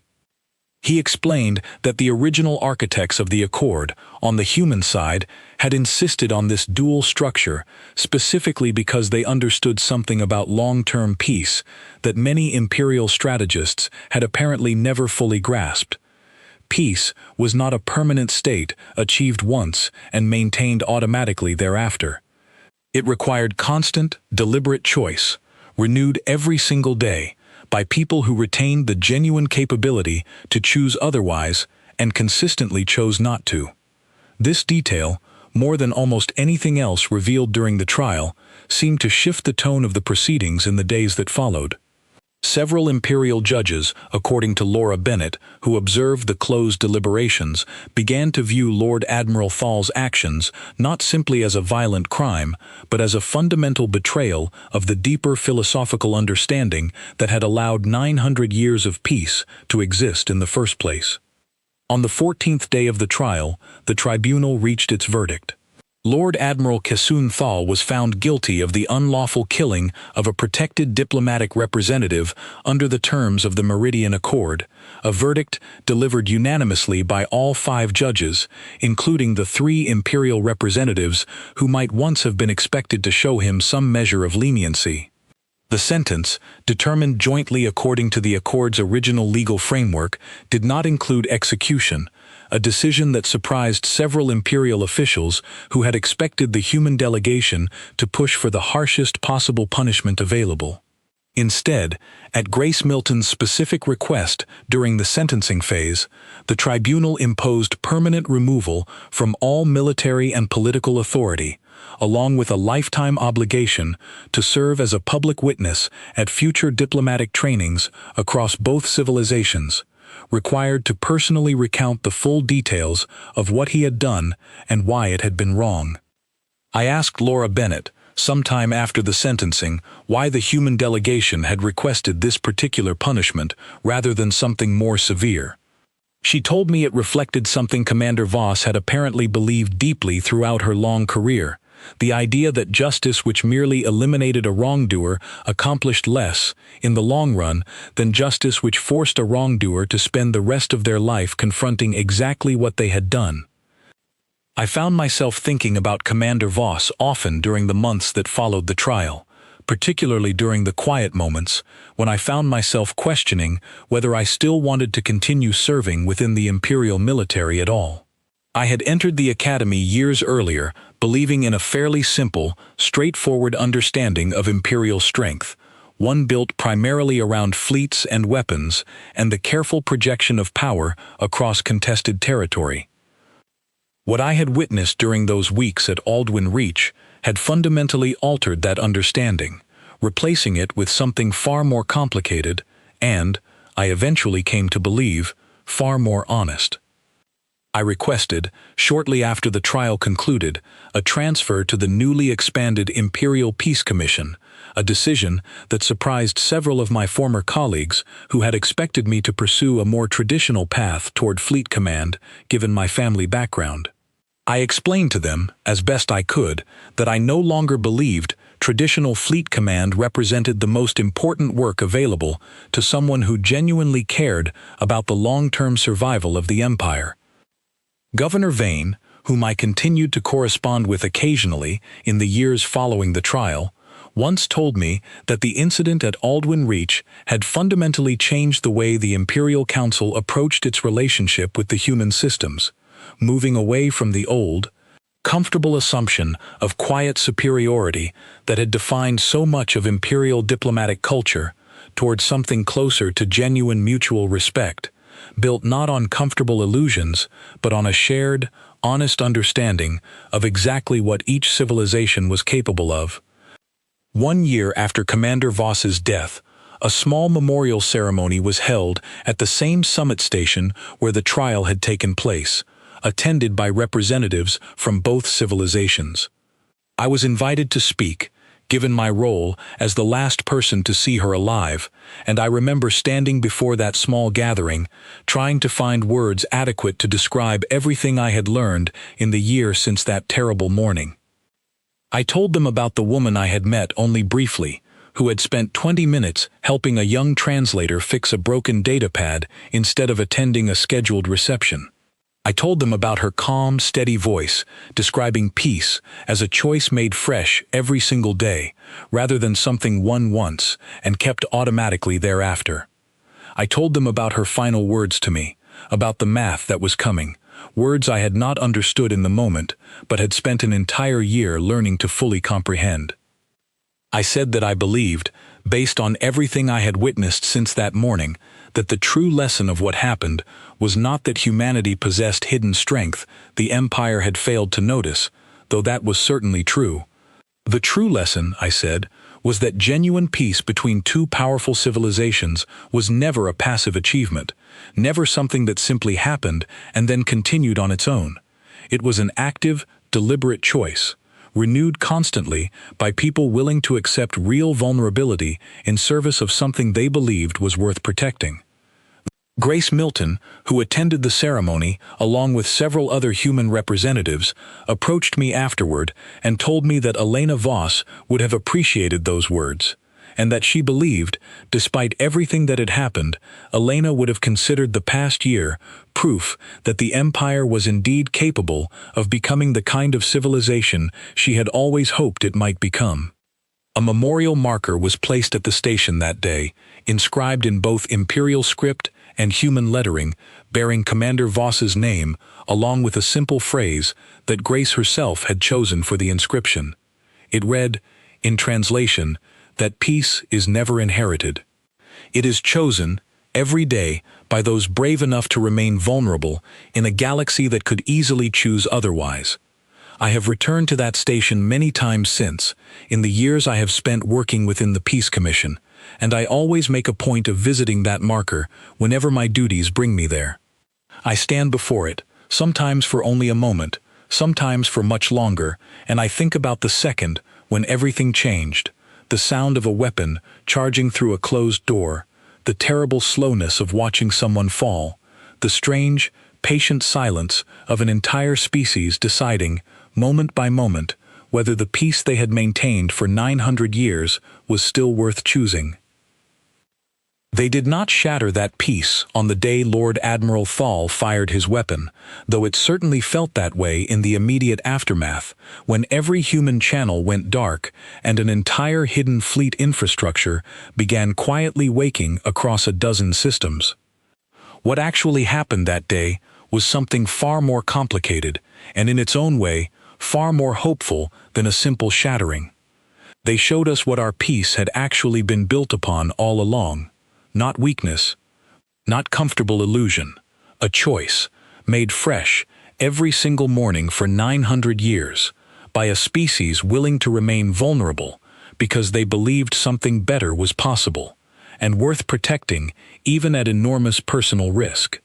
He explained that the original architects of the Accord, on the human side, had insisted on this dual structure specifically because they understood something about long-term peace that many imperial strategists had apparently never fully grasped. Peace was not a permanent state achieved once and maintained automatically thereafter. It required constant, deliberate choice, renewed every single day, by people who retained the genuine capability to choose otherwise and consistently chose not to. This detail, more than almost anything else revealed during the trial, seemed to shift the tone of the proceedings in the days that followed. Several imperial judges, according to Laura Bennett, who observed the closed deliberations, began to view Lord Admiral Thal's actions not simply as a violent crime, but as a fundamental betrayal of the deeper philosophical understanding that had allowed 900 years of peace to exist in the first place. On the 14th day of the trial, the tribunal reached its verdict. Lord Admiral Kasun Thal was found guilty of the unlawful killing of a protected diplomatic representative under the terms of the Meridian Accord, a verdict delivered unanimously by all 5 judges, including the 3 imperial representatives who might once have been expected to show him some measure of leniency. The sentence, determined jointly according to the Accord's original legal framework, did not include execution, a decision that surprised several imperial officials who had expected the human delegation to push for the harshest possible punishment available. Instead, at Grace Milton's specific request during the sentencing phase, the tribunal imposed permanent removal from all military and political authority, along with a lifetime obligation to serve as a public witness at future diplomatic trainings across both civilizations, required to personally recount the full details of what he had done and why it had been wrong. I asked Laura Bennett, sometime after the sentencing, why the human delegation had requested this particular punishment rather than something more severe. She told me it reflected something Commander Voss had apparently believed deeply throughout her long career: the idea that justice which merely eliminated a wrongdoer accomplished less, in the long run, than justice which forced a wrongdoer to spend the rest of their life confronting exactly what they had done. I found myself thinking about Commander Voss often during the months that followed the trial, particularly during the quiet moments, when I found myself questioning whether I still wanted to continue serving within the imperial military at all. I had entered the academy years earlier, believing in a fairly simple, straightforward understanding of imperial strength, one built primarily around fleets and weapons and the careful projection of power across contested territory. What I had witnessed during those weeks at Aldwyn Reach had fundamentally altered that understanding, replacing it with something far more complicated and, I eventually came to believe, far more honest. I requested, shortly after the trial concluded, a transfer to the newly expanded Imperial Peace Commission, a decision that surprised several of my former colleagues who had expected me to pursue a more traditional path toward fleet command given my family background. I explained to them, as best I could, that I no longer believed traditional fleet command represented the most important work available to someone who genuinely cared about the long-term survival of the Empire. Governor Vane, whom I continued to correspond with occasionally in the years following the trial, once told me that the incident at Aldwyn Reach had fundamentally changed the way the Imperial Council approached its relationship with the human systems, moving away from the old, comfortable assumption of quiet superiority that had defined so much of Imperial diplomatic culture towards something closer to genuine mutual respect, built not on comfortable illusions, but on a shared, honest understanding of exactly what each civilization was capable of. 1 year after Commander Voss's death, a small memorial ceremony was held at the same summit station where the trial had taken place, attended by representatives from both civilizations. I was invited to speak, given my role as the last person to see her alive, and I remember standing before that small gathering, trying to find words adequate to describe everything I had learned in the year since that terrible morning. I told them about the woman I had met only briefly, who had spent 20 minutes helping a young translator fix a broken datapad instead of attending a scheduled reception. I told them about her calm, steady voice, describing peace as a choice made fresh every single day, rather than something won once and kept automatically thereafter. I told them about her final words to me, about the math that was coming, words I had not understood in the moment, but had spent an entire year learning to fully comprehend. I said that I believed, based on everything I had witnessed since that morning, that the true lesson of what happened was not that humanity possessed hidden strength the Empire had failed to notice, though that was certainly true. The true lesson, I said, was that genuine peace between two powerful civilizations was never a passive achievement, never something that simply happened and then continued on its own. It was an active, deliberate choice, renewed constantly by people willing to accept real vulnerability in service of something they believed was worth protecting. Grace Milton, who attended the ceremony along with several other human representatives, approached me afterward and told me that Elena Voss would have appreciated those words, and that she believed, despite everything that had happened, Elena would have considered the past year proof that the Empire was indeed capable of becoming the kind of civilization she had always hoped it might become. A memorial marker was placed at the station that day, inscribed in both Imperial script and human lettering, bearing Commander Voss's name, along with a simple phrase that Grace herself had chosen for the inscription. It read, in translation, that peace is never inherited. It is chosen, every day, by those brave enough to remain vulnerable in a galaxy that could easily choose otherwise. I have returned to that station many times since, in the years I have spent working within the Peace Commission, and I always make a point of visiting that marker whenever my duties bring me there. I stand before it, sometimes for only a moment, sometimes for much longer, and I think about the second when everything changed, the sound of a weapon charging through a closed door, the terrible slowness of watching someone fall, the strange, patient silence of an entire species deciding, moment by moment, whether the peace they had maintained for 900 years was still worth choosing. They did not shatter that peace on the day Lord Admiral Thal fired his weapon, though it certainly felt that way in the immediate aftermath, when every human channel went dark and an entire hidden fleet infrastructure began quietly waking across a dozen systems. What actually happened that day was something far more complicated, and in its own way, far more hopeful than a simple shattering. They showed us what our peace had actually been built upon all along. Not weakness, not comfortable illusion, a choice, made fresh every single morning for 900 years, by a species willing to remain vulnerable because they believed something better was possible, and worth protecting even at enormous personal risk.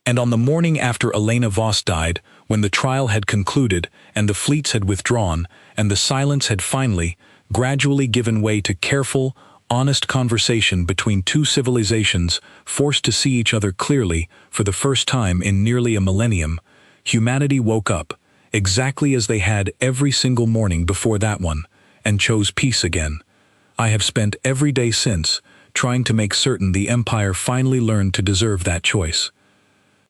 And on the morning after Elena Voss died, when the trial had concluded and the fleets had withdrawn and the silence had finally, gradually given way to careful, honest conversation between two civilizations forced to see each other clearly for the first time in nearly a millennium. Humanity woke up, exactly as they had every single morning before that one, and chose peace again. I have spent every day since trying to make certain the Empire finally learned to deserve that choice.